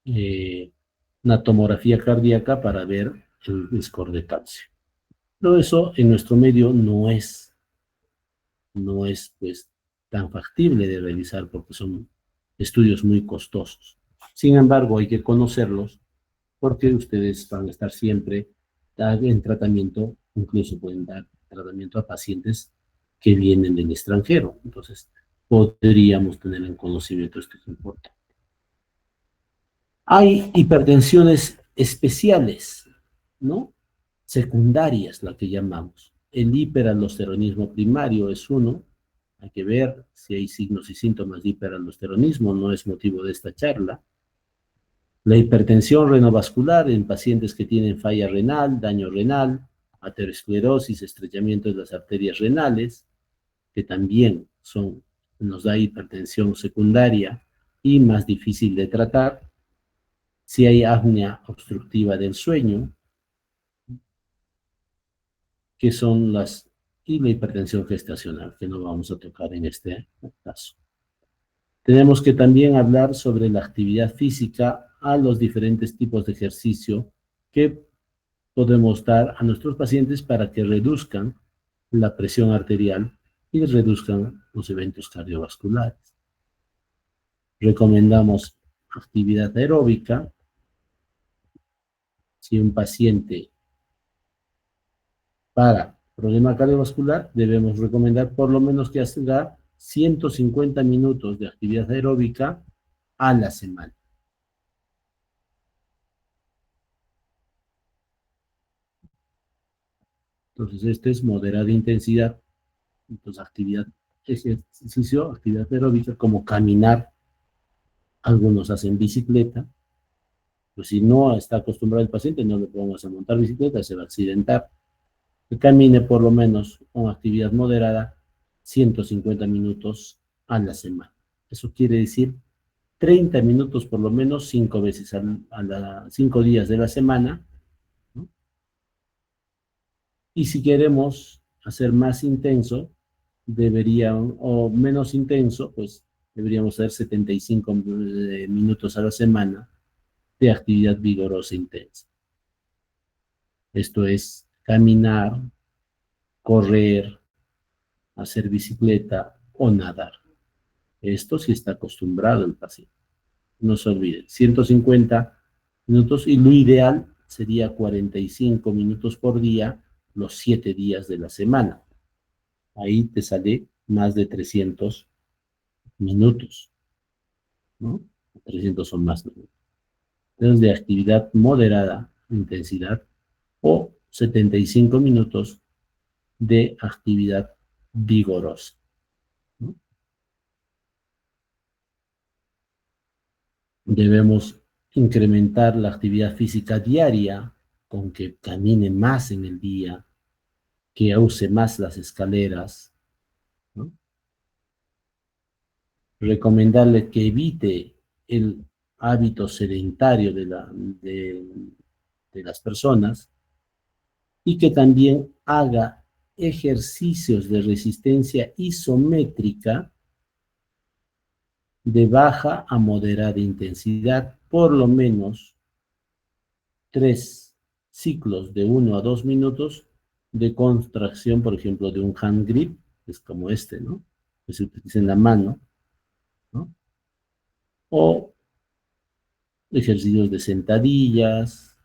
una tomografía cardíaca para ver el score de calcio. Pero eso en nuestro medio no es pues tan factible de realizar porque son estudios muy costosos. Sin embargo, hay que conocerlos porque ustedes van a estar siempre en tratamiento, incluso pueden dar tratamiento a pacientes que vienen del extranjero. Entonces, podríamos tener en conocimiento esto que importa. Hay hipertensiones especiales, ¿no? Secundarias, la que llamamos. El hiperaldosteronismo primario es uno. Hay que ver si hay signos y síntomas de hiperaldosteronismo, no es motivo de esta charla. La hipertensión renovascular en pacientes que tienen falla renal, daño renal, aterosclerosis, estrechamiento de las arterias renales, que también nos da hipertensión secundaria y más difícil de tratar. Si hay apnea obstructiva del sueño, que son y la hipertensión gestacional, que no vamos a tocar en este caso. Tenemos que también hablar sobre la actividad física a los diferentes tipos de ejercicio que podemos dar a nuestros pacientes para que reduzcan la presión arterial y reduzcan los eventos cardiovasculares. Recomendamos actividad aeróbica. Si un paciente para problema cardiovascular, debemos recomendar por lo menos que haga 150 minutos de actividad aeróbica a la semana. Entonces, este es moderada intensidad. Entonces, ejercicio, actividad aeróbica, como caminar. Algunos hacen bicicleta. Pues si no está acostumbrado el paciente, no le pongas a montar bicicleta, se va a accidentar. Que camine por lo menos con actividad moderada 150 minutos a la semana. Eso quiere decir 30 minutos por lo menos 5 veces 5 días de la semana, ¿no? Y si queremos hacer más intenso, o menos intenso, pues deberíamos hacer 75 minutos a la semana de actividad vigorosa intensa. Esto es caminar, correr, hacer bicicleta o nadar. Esto sí está acostumbrado el paciente. No se olviden, 150 minutos y lo ideal sería 45 minutos por día los 7 días de la semana. Ahí te sale más de 300 minutos, ¿no? 300 son más minutos. Entonces, de actividad moderada, intensidad, o 75 minutos de actividad vigorosa, ¿no? Debemos incrementar la actividad física diaria con que camine más en el día, que use más las escaleras, ¿no? Recomendarle que evite el hábito sedentario de las personas y que también haga ejercicios de resistencia isométrica de baja a moderada intensidad, por lo menos 3 ciclos de 1 a 2 minutos de contracción, por ejemplo, de un hand grip, es como este, ¿no? Que se utiliza en la mano, ¿no? O ejercicios de sentadillas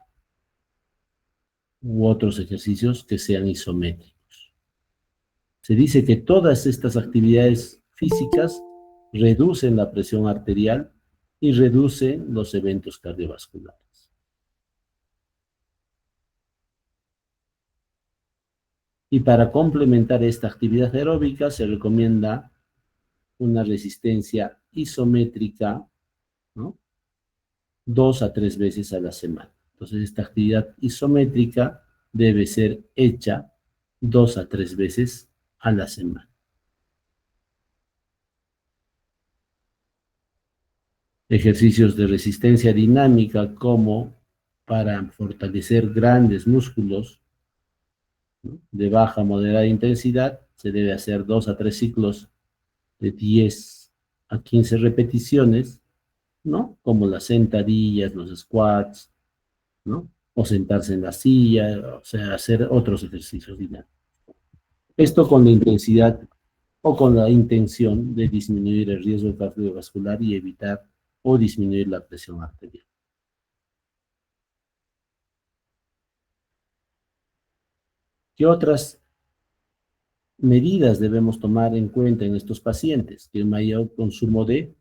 u otros ejercicios que sean isométricos. Se dice que todas estas actividades físicas reducen la presión arterial y reducen los eventos cardiovasculares. Y para complementar esta actividad aeróbica se recomienda una resistencia isométrica, ¿no? 2 a 3 veces a la semana. Entonces, esta actividad isométrica debe ser hecha 2 a 3 veces a la semana. Ejercicios de resistencia dinámica como para fortalecer grandes músculos, ¿no?, de baja a moderada intensidad, se debe hacer 2 a 3 ciclos de 10 a 15 repeticiones, ¿no? Como las sentadillas, los squats, ¿no? O sentarse en la silla, o sea, hacer otros ejercicios dinámicos. Esto con la intensidad o con la intención de disminuir el riesgo cardiovascular y evitar o disminuir la presión arterial. ¿Qué otras medidas debemos tomar en cuenta en estos pacientes? Que el mayor consumo de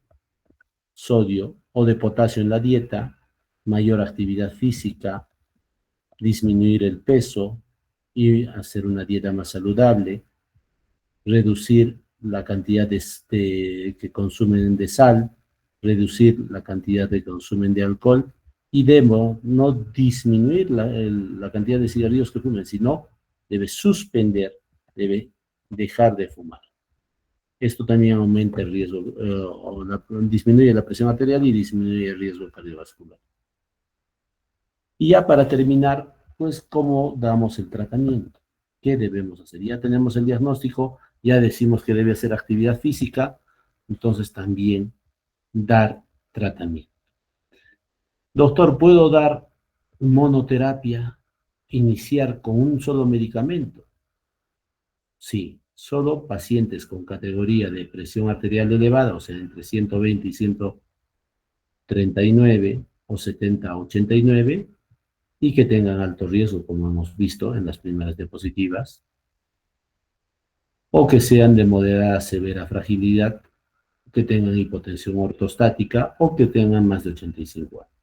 sodio o de potasio en la dieta, mayor actividad física, disminuir el peso y hacer una dieta más saludable, reducir la cantidad que consumen de sal, reducir la cantidad que consumen de alcohol y debo no disminuir la cantidad de cigarrillos que fumen, sino debe suspender, debe dejar de fumar. Esto también aumenta el riesgo, disminuye la presión arterial y disminuye el riesgo cardiovascular. Y ya para terminar, pues, ¿cómo damos el tratamiento? ¿Qué debemos hacer? Ya tenemos el diagnóstico, ya decimos que debe hacer actividad física, entonces también dar tratamiento. Doctor, ¿puedo dar monoterapia, iniciar con un solo medicamento? Sí, solo pacientes con categoría de presión arterial elevada, o sea, entre 120 y 139 o 70 a 89, y que tengan alto riesgo, como hemos visto en las primeras diapositivas, o que sean de moderada a severa fragilidad, que tengan hipotensión ortostática o que tengan más de 85 años.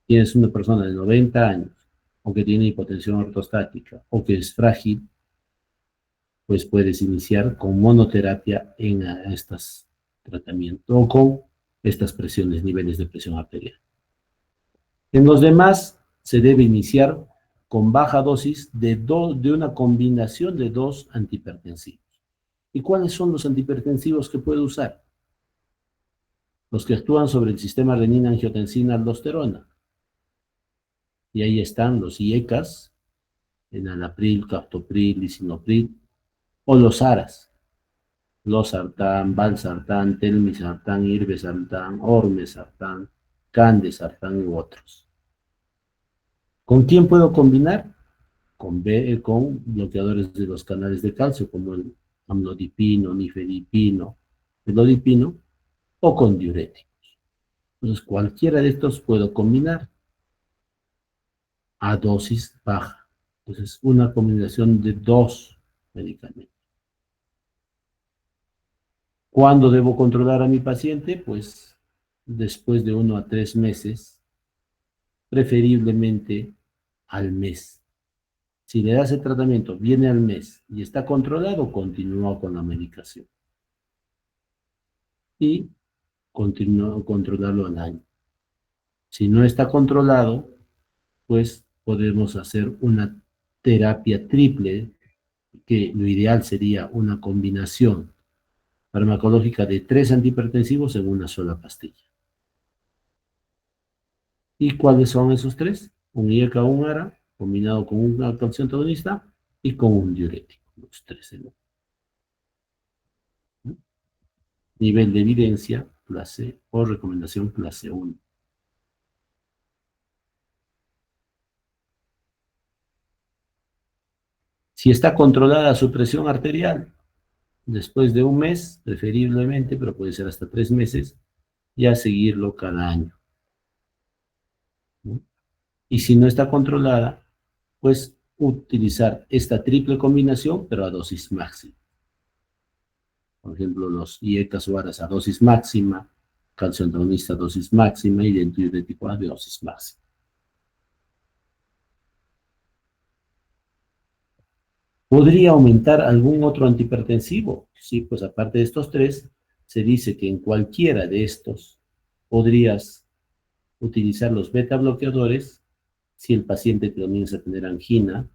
Tienes una persona de 90 años o que tiene hipotensión ortostática o que es frágil, pues puedes iniciar con monoterapia en estos tratamientos o con estas presiones, niveles de presión arterial. En los demás se debe iniciar con baja dosis de una combinación de 2 antihipertensivos. ¿Y cuáles son los antihipertensivos que puede usar? Los que actúan sobre el sistema renina-angiotensina-aldosterona. Y ahí están los IECAS, enalapril, captopril, lisinopril, o los ARAS, losartán, valsartán, telmisartán, irbesartán, ormesartán, candesartán u otros. ¿Con quién puedo combinar? Con bloqueadores de los canales de calcio, como el amlodipino, nifedipino, felodipino, o con diuréticos. Entonces, cualquiera de estos puedo combinar a dosis baja. Entonces, una combinación de 2 medicamentos. ¿Cuándo debo controlar a mi paciente? Pues después de 1 a 3 meses, preferiblemente al mes. Si le das el tratamiento, viene al mes y está controlado, continúa con la medicación. Y controlarlo al año. Si no está controlado, pues podemos hacer una terapia triple, que lo ideal sería una combinación farmacológica de 3 antihipertensivos en una sola pastilla. ¿Y cuáles son esos 3? Un IECA o un ARA, combinado con un calcio antagonista y con un diurético. Los 3 en uno. Nivel de evidencia, clase o recomendación clase 1. Si está controlada su presión arterial, después de un mes, preferiblemente, pero puede ser hasta 3 meses, ya seguirlo cada año, ¿no? Y si no está controlada, pues utilizar esta triple combinación, pero a dosis máxima. Por ejemplo, los IECAS o ARAS a dosis máxima, calcio antagonista a dosis máxima y diurético a dosis máxima. ¿Podría aumentar algún otro antihipertensivo? Sí, pues aparte de estos 3, se dice que en cualquiera de estos podrías utilizar los beta bloqueadores si el paciente comienza a tener angina,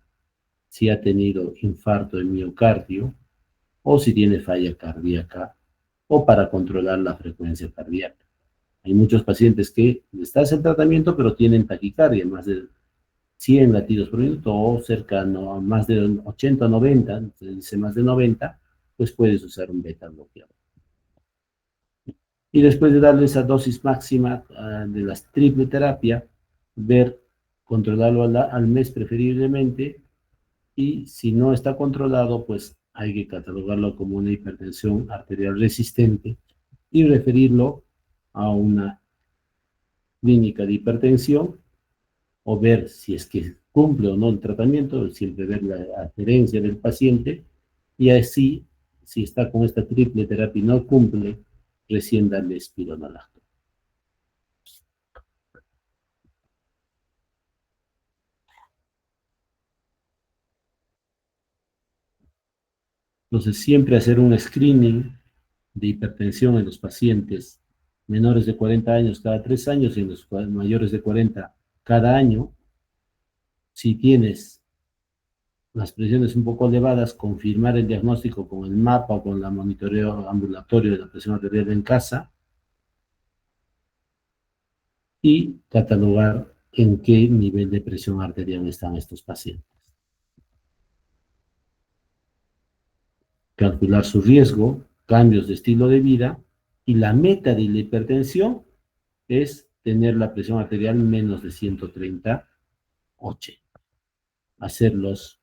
si ha tenido infarto de miocardio, o si tiene falla cardíaca, o para controlar la frecuencia cardíaca. Hay muchos pacientes que estás en tratamiento, pero tienen taquicardia, más de 100 latidos por minuto, o cercano a más de 80 o 90, se dice más de 90, pues puedes usar un beta bloqueador. Y después de darle esa dosis máxima de la triple terapia, ver, controlarlo al mes preferiblemente, y si no está controlado, pues hay que catalogarlo como una hipertensión arterial resistente y referirlo a una clínica de hipertensión, o ver si es que cumple o no el tratamiento, siempre ver la adherencia del paciente, y así, si está con esta triple terapia y no cumple, recién darle espironolactona. Entonces, siempre hacer un screening de hipertensión en los pacientes menores de 40 años cada 3 años y en los mayores de 40 cada año. Si tienes las presiones un poco elevadas, confirmar el diagnóstico con el mapa o con la monitoreo ambulatorio de la presión arterial en casa y catalogar en qué nivel de presión arterial están estos pacientes. Calcular su riesgo, cambios de estilo de vida, y la meta de la hipertensión es tener la presión arterial menos de 130/80. Hacer las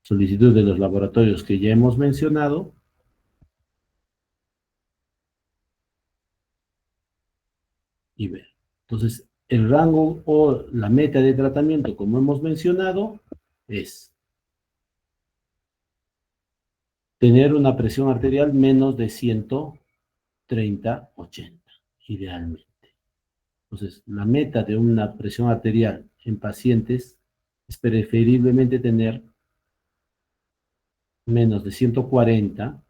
solicitudes de los laboratorios que ya hemos mencionado y ver. Entonces, el rango o la meta de tratamiento, como hemos mencionado, es tener una presión arterial menos de 130/80, idealmente. Entonces, la meta de una presión arterial en pacientes es preferiblemente tener menos de 140,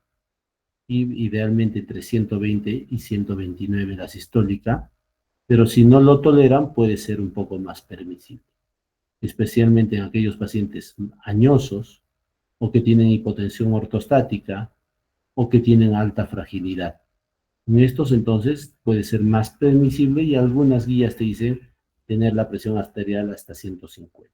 y idealmente entre 120 y 129 la sistólica, pero si no lo toleran puede ser un poco más permisible, especialmente en aquellos pacientes añosos o que tienen hipotensión ortostática o que tienen alta fragilidad. En estos entonces puede ser más permisible y algunas guías te dicen tener la presión arterial hasta 150.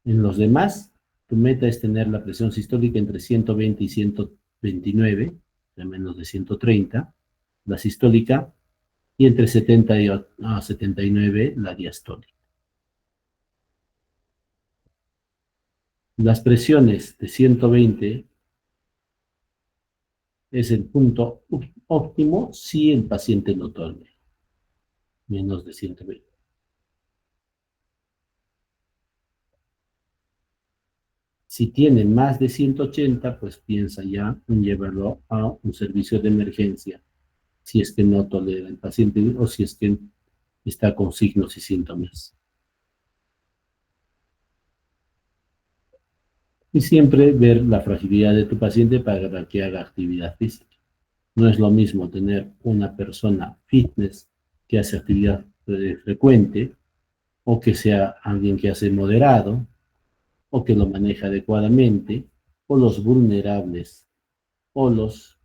En los demás, Tu meta es tener la presión sistólica entre 120 y 129, de menos de 130, la sistólica, y entre 70 y 79 la diastólica. Las presiones de 120 es el punto óptimo si el paciente lo tolera, menos de 120. Si tiene más de 180, pues piensa ya en llevarlo a un servicio de emergencia, si es que no tolera el paciente o si es que está con signos y síntomas. Y siempre ver la fragilidad de tu paciente para que haga actividad física. No es lo mismo tener una persona fitness que hace actividad frecuente o que sea alguien que hace moderado o que lo maneja adecuadamente, o los vulnerables o los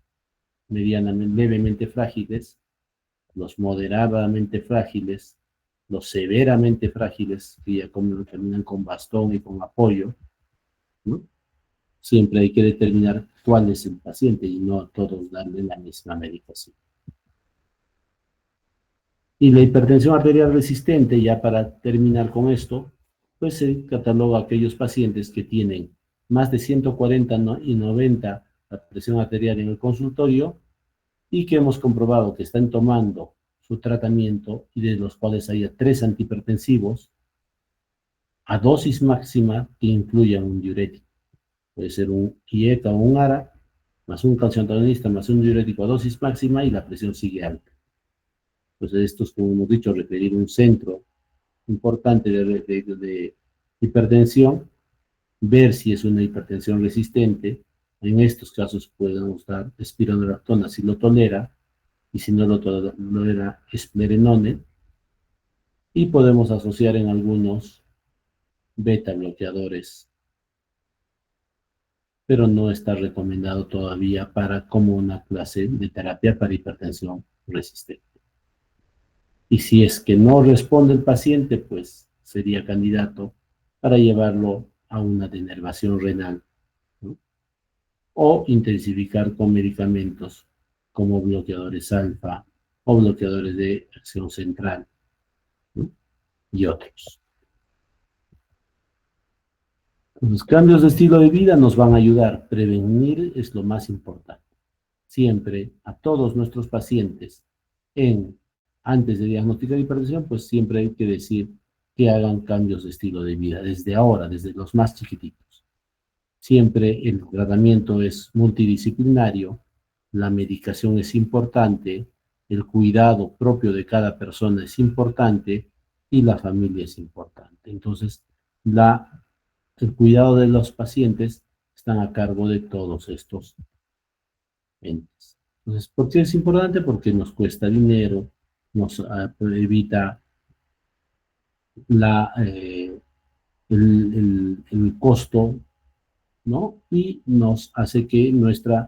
medianamente, levemente frágiles, los moderadamente frágiles, los severamente frágiles, que ya caminan con bastón y con apoyo, ¿no? Siempre hay que determinar cuál es el paciente y no a todos darle la misma medicación. Y la hipertensión arterial resistente, ya para terminar con esto, pues se cataloga a aquellos pacientes que tienen más de 140 y 90 la presión arterial en el consultorio y que hemos comprobado que están tomando su tratamiento y de los cuales haya 3 antihipertensivos a dosis máxima que incluyan un diurético. Puede ser un IECA o un ARA, más un calcio antagonista, más un diurético a dosis máxima y la presión sigue alta. Pues esto es, como hemos dicho, requerir un centro importante de hipertensión, ver si es una hipertensión resistente. En estos casos pueden usar espironolactona si lo tolera, y si no lo tolera, esplerenone, y podemos asociar en algunos beta bloqueadores, pero no está recomendado todavía para como una clase de terapia para hipertensión resistente. Y si es que no responde el paciente, pues sería candidato para llevarlo a una denervación renal, ¿no? O intensificar con medicamentos como bloqueadores alfa o bloqueadores de acción central, ¿no? Y otros. Los cambios de estilo de vida nos van a ayudar. Prevenir es lo más importante. Siempre a todos nuestros pacientes, antes de diagnosticar hipertensión, pues siempre hay que decir que hagan cambios de estilo de vida, desde ahora, desde los más chiquititos. Siempre el tratamiento es multidisciplinario, la medicación es importante, el cuidado propio de cada persona es importante y la familia es importante. Entonces, el cuidado de los pacientes están a cargo de todos estos entes. Entonces, ¿por qué es importante? Porque nos cuesta dinero, nos evita el costo, ¿no? Y nos hace que nuestros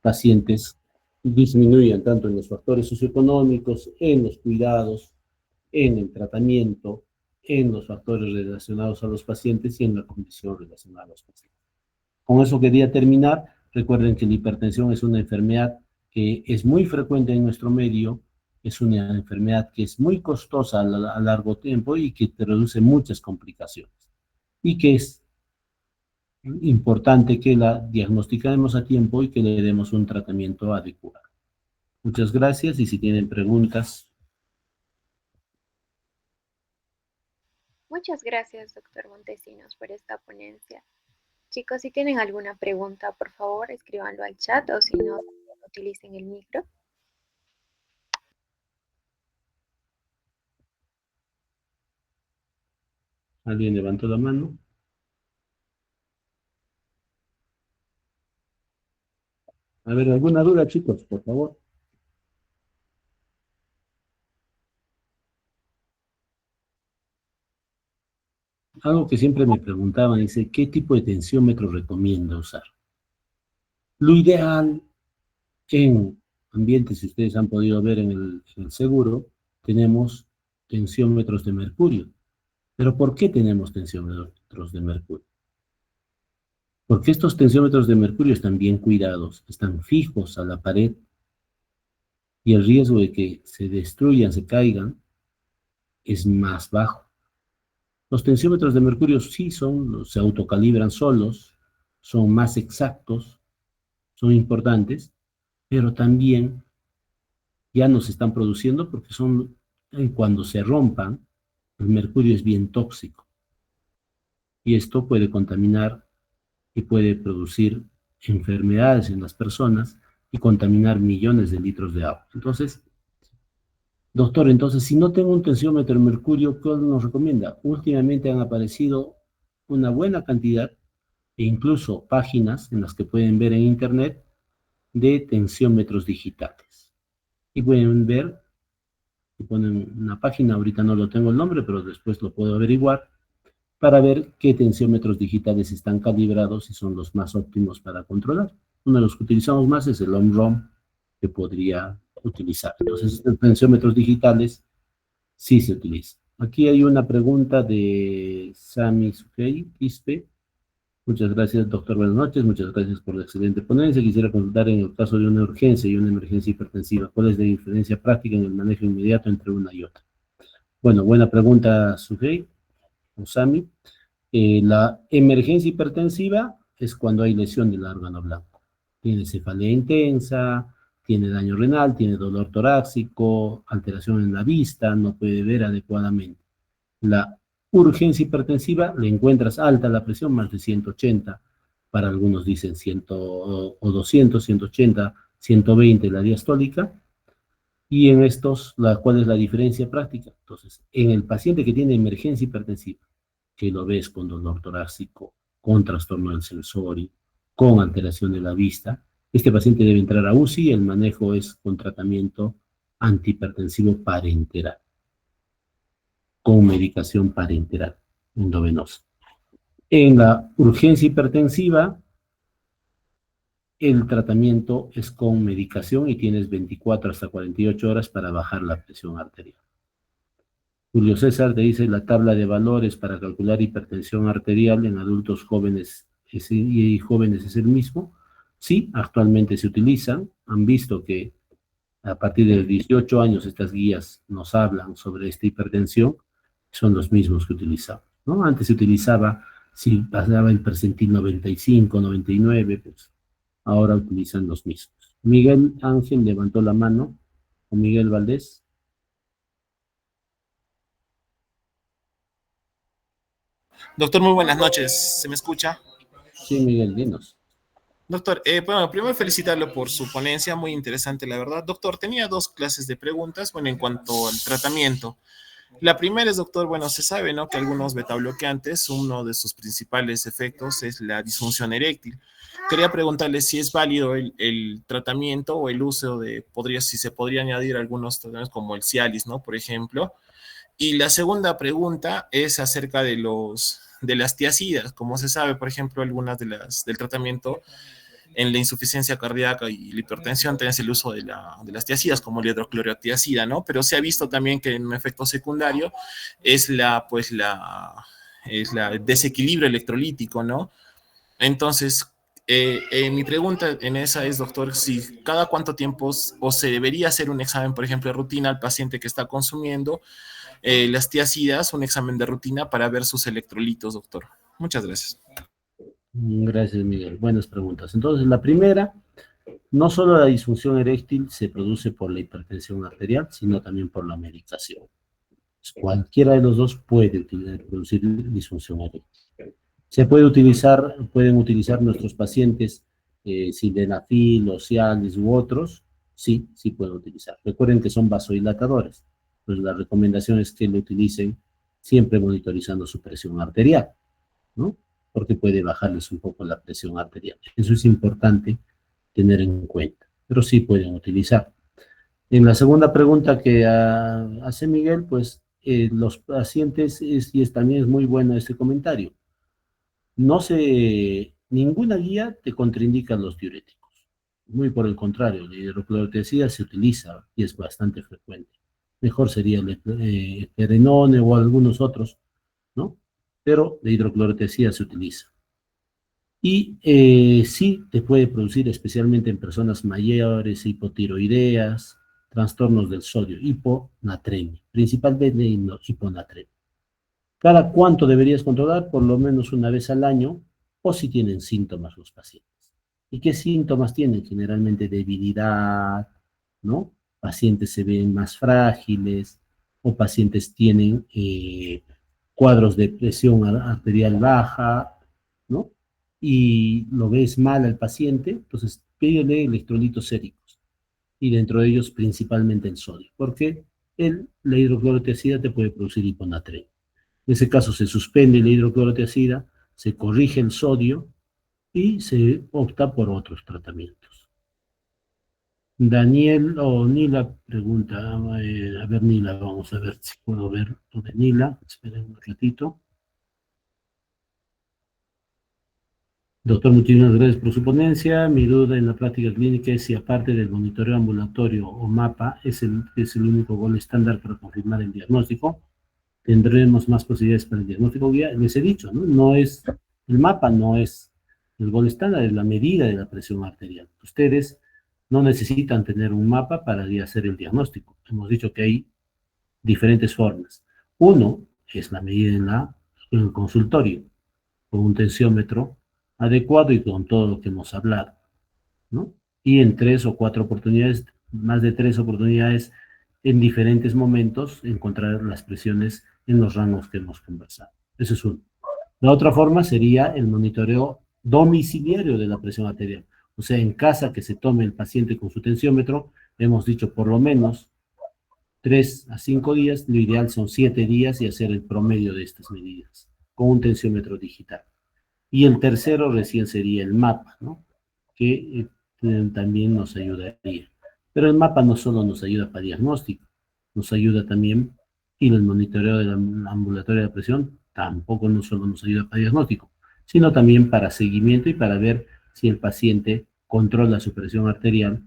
pacientes disminuyan tanto en los factores socioeconómicos, en los cuidados, en el tratamiento, en los factores relacionados a los pacientes y en la condición relacionada a los pacientes. Con eso quería terminar. Recuerden que la hipertensión es una enfermedad que es muy frecuente en nuestro medio, es una enfermedad que es muy costosa a largo tiempo y que produce muchas complicaciones. Y que es importante que la diagnostiquemos a tiempo y que le demos un tratamiento adecuado. Muchas gracias y si tienen preguntas.
Muchas gracias, doctor Montesinos, por esta ponencia. Chicos, si tienen alguna pregunta, por favor, escríbanlo al chat o si no, utilicen el micro.
¿Alguien levantó la mano? A ver, ¿alguna duda, chicos, por favor? Algo que siempre me preguntaban, dice, ¿qué tipo de tensiómetro recomienda usar? Lo ideal en ambientes, si ustedes han podido ver en el seguro, tenemos tensiómetros de mercurio. ¿Pero por qué tenemos tensiómetros de mercurio? Porque estos tensiómetros de mercurio están bien cuidados, están fijos a la pared y el riesgo de que se destruyan, se caigan, es más bajo. Los tensiómetros de mercurio sí se autocalibran solos, son más exactos, son importantes, pero también ya no se están produciendo porque cuando se rompan, el mercurio es bien tóxico y esto puede contaminar y puede producir enfermedades en las personas y contaminar millones de litros de agua. Entonces, doctor, entonces, si no tengo un tensiómetro de mercurio, ¿qué nos recomienda? Últimamente han aparecido una buena cantidad e incluso páginas en las que pueden ver en internet de tensiómetros digitales. Y pueden ver, y ponen una página, ahorita no lo tengo el nombre, pero después lo puedo averiguar, para ver qué tensiómetros digitales están calibrados y son los más óptimos para controlar. Uno de los que utilizamos más es el OMROM, que podría utilizar. Entonces, estos tensiómetros digitales sí se utilizan. Aquí hay una pregunta de Sami Sukei, Quispe. Muchas gracias, doctor. Buenas noches. Muchas gracias por la excelente ponencia. Quisiera consultar en el caso de una urgencia y una emergencia hipertensiva, ¿cuál es la diferencia práctica en el manejo inmediato entre una y otra? Bueno, buena pregunta, Sugei, o Sami. La emergencia hipertensiva es cuando hay lesión del órgano blanco. Tiene cefalea intensa, tiene daño renal, tiene dolor torácico, alteración en la vista, no puede ver adecuadamente. La urgencia hipertensiva, le encuentras alta la presión, más de 180, para algunos dicen 100 o 200, 180, 120 la diastólica, y en estos, ¿cuál es la diferencia práctica? Entonces, en el paciente que tiene emergencia hipertensiva, que lo ves con dolor torácico, con trastorno del sensorio, con alteración de la vista, este paciente debe entrar a UCI, el manejo es con tratamiento antihipertensivo parenteral, con medicación parenteral endovenosa. En la urgencia hipertensiva, el tratamiento es con medicación y tienes 24 hasta 48 horas para bajar la presión arterial. Julio César te dice la tabla de valores para calcular hipertensión arterial en adultos jóvenes y jóvenes es el mismo. Sí, actualmente se utilizan. Han visto que a partir de los 18 años estas guías nos hablan sobre esta hipertensión. Son los mismos que utilizamos, ¿no? Antes se utilizaba, si pasaba el percentil 95, 99, pues ahora utilizan los mismos. Miguel Ángel levantó la mano, o Miguel Valdés.
Doctor, muy buenas noches. ¿Se me escucha?
Sí, Miguel, dinos.
Doctor, bueno, primero felicitarlo por su ponencia, muy interesante, la verdad. Doctor, tenía dos clases de preguntas, bueno, en cuanto al tratamiento. La primera es, doctor, bueno, se sabe, ¿no? Que algunos betabloqueantes, uno de sus principales efectos es la disfunción eréctil. Quería preguntarle si es válido el tratamiento o el uso de, si se podría añadir algunos tratamientos como el Cialis, ¿no? Por ejemplo. Y la segunda pregunta es acerca de las tiazidas. Como se sabe, por ejemplo, algunas del tratamiento en la insuficiencia cardíaca y la hipertensión tenés el uso de las tiazidas, como la hidroclorotiazida, ¿no? Pero se ha visto también que en un efecto secundario es el desequilibrio electrolítico, ¿no? Entonces, mi pregunta en esa es, doctor, si cada cuánto tiempo o se debería hacer un examen, por ejemplo, de rutina al paciente que está consumiendo las tiazidas, un examen de rutina para ver sus electrolitos, doctor. Muchas gracias.
Gracias, Miguel. Buenas preguntas. Entonces, la primera, no solo la disfunción eréctil se produce por la hipertensión arterial, sino también por la medicación. Cualquiera de los dos puede producir disfunción eréctil. Pueden utilizar nuestros pacientes sildenafil, o Cialis u otros, sí, sí pueden utilizar. Recuerden que son vasodilatadores, pues la recomendación es que lo utilicen siempre monitorizando su presión arterial, ¿no? Porque puede bajarles un poco la presión arterial. Eso es importante tener en cuenta, pero sí pueden utilizar. En la segunda pregunta que hace Miguel, pues los pacientes, también es muy bueno este comentario. Ninguna guía te contraindica los diuréticos. Muy por el contrario, la hidroclorotiazida se utiliza y es bastante frecuente. Mejor sería el eplerenone o algunos otros, ¿no? Pero la hidroclorotiazida se utiliza. Y sí te puede producir, especialmente en personas mayores, hipotiroideas, trastornos del sodio, hiponatremia, principalmente hiponatremia. ¿Cada cuánto deberías controlar? Por lo menos una vez al año, o si tienen síntomas los pacientes. ¿Y qué síntomas tienen? Generalmente debilidad, ¿no? Pacientes se ven más frágiles, o pacientes tienen cuadros de presión arterial baja, ¿no? Y lo ves mal al paciente, entonces pídele electrolitos séricos, y dentro de ellos principalmente el sodio, porque la hidroclorotiazida te puede producir hiponatremia. En ese caso se suspende la hidroclorotiazida, se corrige el sodio y se opta por otros tratamientos. Daniel o Nila pregunta, a ver Nila, vamos a ver si puedo ver lo de Nila, esperen un ratito. Doctor, muchísimas gracias por su ponencia. Mi duda en la práctica clínica es si aparte del monitoreo ambulatorio o MAPA es el único gol estándar para confirmar el diagnóstico. Tendremos más posibilidades para el diagnóstico. Ya les he dicho, ¿no? El MAPA no es el gol estándar, es la medida de la presión arterial. Ustedes no necesitan tener un mapa para hacer el diagnóstico. Hemos dicho que hay diferentes formas. Uno es la medida en el consultorio, con un tensiómetro adecuado y con todo lo que hemos hablado, ¿no? Y en 3 o 4 oportunidades, más de 3 oportunidades, en diferentes momentos, encontrar las presiones en los rangos que hemos conversado. Eso es uno. La otra forma sería el monitoreo domiciliario de la presión arterial. O sea, en casa que se tome el paciente con su tensiómetro, hemos dicho por lo menos 3 a 5 días, lo ideal son 7 días y hacer el promedio de estas medidas con un tensiómetro digital. Y el tercero recién sería el mapa, ¿no? Que también nos ayudaría. Pero el mapa no solo nos ayuda para diagnóstico, nos ayuda también, y el monitoreo del ambulatorio de presión tampoco no solo nos ayuda para diagnóstico, sino también para seguimiento y para ver si el paciente controla su presión arterial,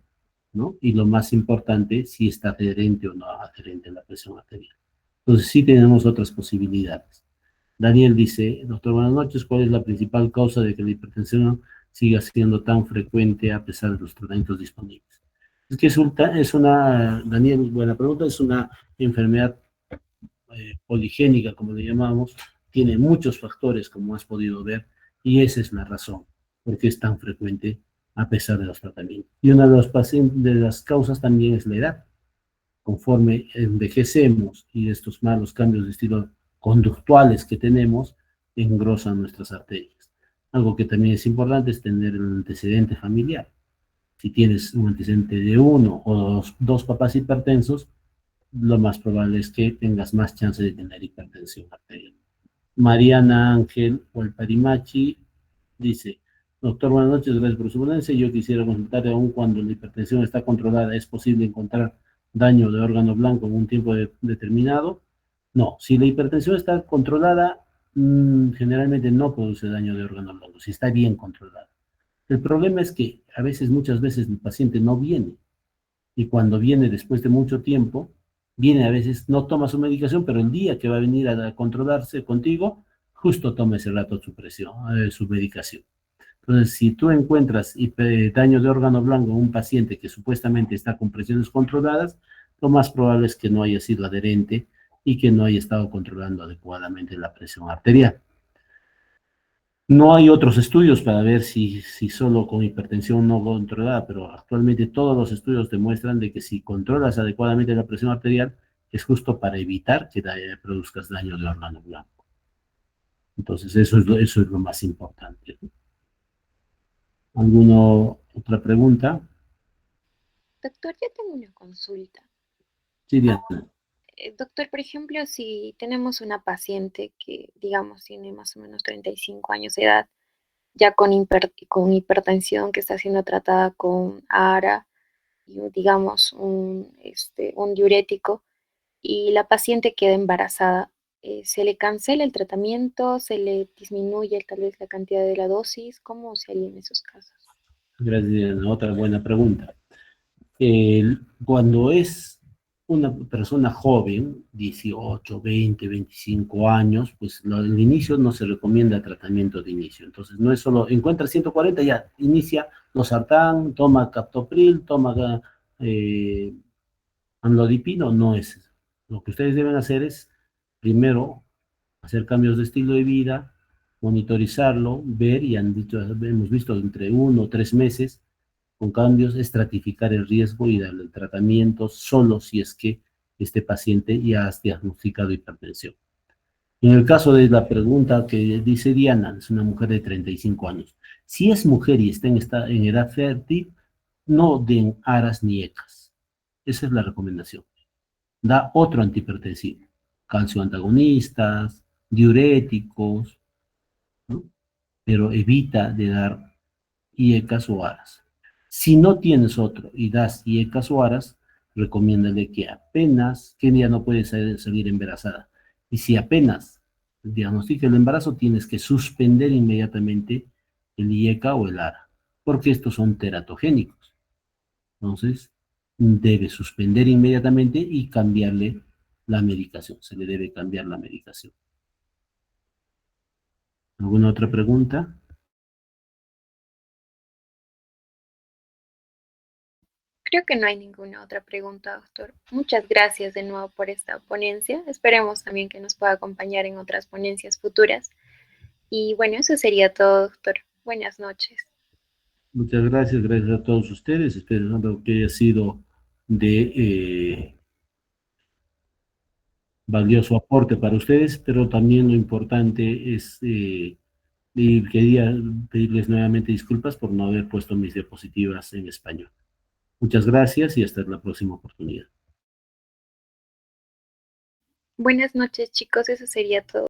¿no? Y lo más importante, si está adherente o no adherente a la presión arterial. Entonces sí tenemos otras posibilidades. Daniel dice, doctor, buenas noches, ¿cuál es la principal causa de que la hipertensión siga siendo tan frecuente a pesar de los tratamientos disponibles? Es que Daniel, buena pregunta, es una enfermedad poligénica, como le llamamos, tiene muchos factores, como has podido ver, y esa es la razón por qué es tan frecuente a pesar de los tratamientos. Y una de las causas también es la edad. Conforme envejecemos y estos malos cambios de estilo conductuales que tenemos, engrosan nuestras arterias. Algo que también es importante es tener el antecedente familiar. Si tienes un antecedente de uno o dos papás hipertensos, lo más probable es que tengas más chance de tener hipertensión arterial. Mariana Ángel o el Parimachi dice, doctor, buenas noches, gracias por su ponencia. Yo quisiera consultar, aún cuando la hipertensión está controlada, ¿es posible encontrar daño de órgano blanco en un tiempo determinado? No, si la hipertensión está controlada, generalmente no produce daño de órgano blanco, si está bien controlada. El problema es que muchas veces el paciente no viene, y cuando viene después de mucho tiempo, viene a veces, no toma su medicación, pero el día que va a venir a controlarse contigo, justo toma ese rato su presión, su medicación. Entonces, si tú encuentras daño de órgano blanco en un paciente que supuestamente está con presiones controladas, lo más probable es que no haya sido adherente y que no haya estado controlando adecuadamente la presión arterial. No hay otros estudios para ver si solo con hipertensión no controlada, pero actualmente todos los estudios demuestran de que si controlas adecuadamente la presión arterial, es justo para evitar que produzcas daño de órgano blanco. Entonces, eso es lo más importante. ¿Alguna otra pregunta?
Doctor, yo tengo una consulta.
Sí, Diana.
Doctor, por ejemplo, si tenemos una paciente que, digamos, tiene más o menos 35 años de edad, ya con hipertensión, que está siendo tratada con ARA y, digamos, un diurético, y la paciente queda embarazada, ¿se le cancela el tratamiento? ¿Se le disminuye tal vez la cantidad de la dosis? ¿Cómo se haría en esos casos?
Gracias, Diana. Otra buena pregunta. Cuando es una persona joven, 18, 20, 25 años, pues el inicio no se recomienda tratamiento de inicio. Entonces, no es solo, encuentra 140, ya, inicia losartán, toma captopril, toma amlodipino, no es eso. Lo que ustedes deben hacer es, primero, hacer cambios de estilo de vida, monitorizarlo, ver, y han dicho, hemos visto entre 1 o 3 meses, con cambios, estratificar el riesgo y darle el tratamiento solo si es que este paciente ya ha diagnosticado hipertensión. En el caso de la pregunta que dice Diana, es una mujer de 35 años. Si es mujer y está en edad fértil, no den aras ni ecas. Esa es la recomendación. Da otro antihipertensivo, calcio antagonistas, diuréticos, ¿no? Pero evita de dar IECAS o ARAS. Si no tienes otro y das IECAS o ARAS, recomiéndale que apenas, que ya no puede salir embarazada. Y si apenas diagnostica el embarazo, tienes que suspender inmediatamente el IECA o el ARA, porque estos son teratogénicos. Entonces, debe suspender inmediatamente y cambiarle la medicación. Se le debe cambiar la medicación. ¿Alguna otra pregunta?
Creo que no hay ninguna otra pregunta, doctor. Muchas gracias de nuevo por esta ponencia. Esperemos también que nos pueda acompañar en otras ponencias futuras. Y bueno, eso sería todo, doctor. Buenas noches.
Muchas gracias, gracias a todos ustedes. Espero que haya sido de valioso aporte para ustedes, pero también lo importante es, y quería pedirles nuevamente disculpas por no haber puesto mis diapositivas en español. Muchas gracias y hasta la próxima oportunidad.
Buenas noches, chicos. Eso sería todo.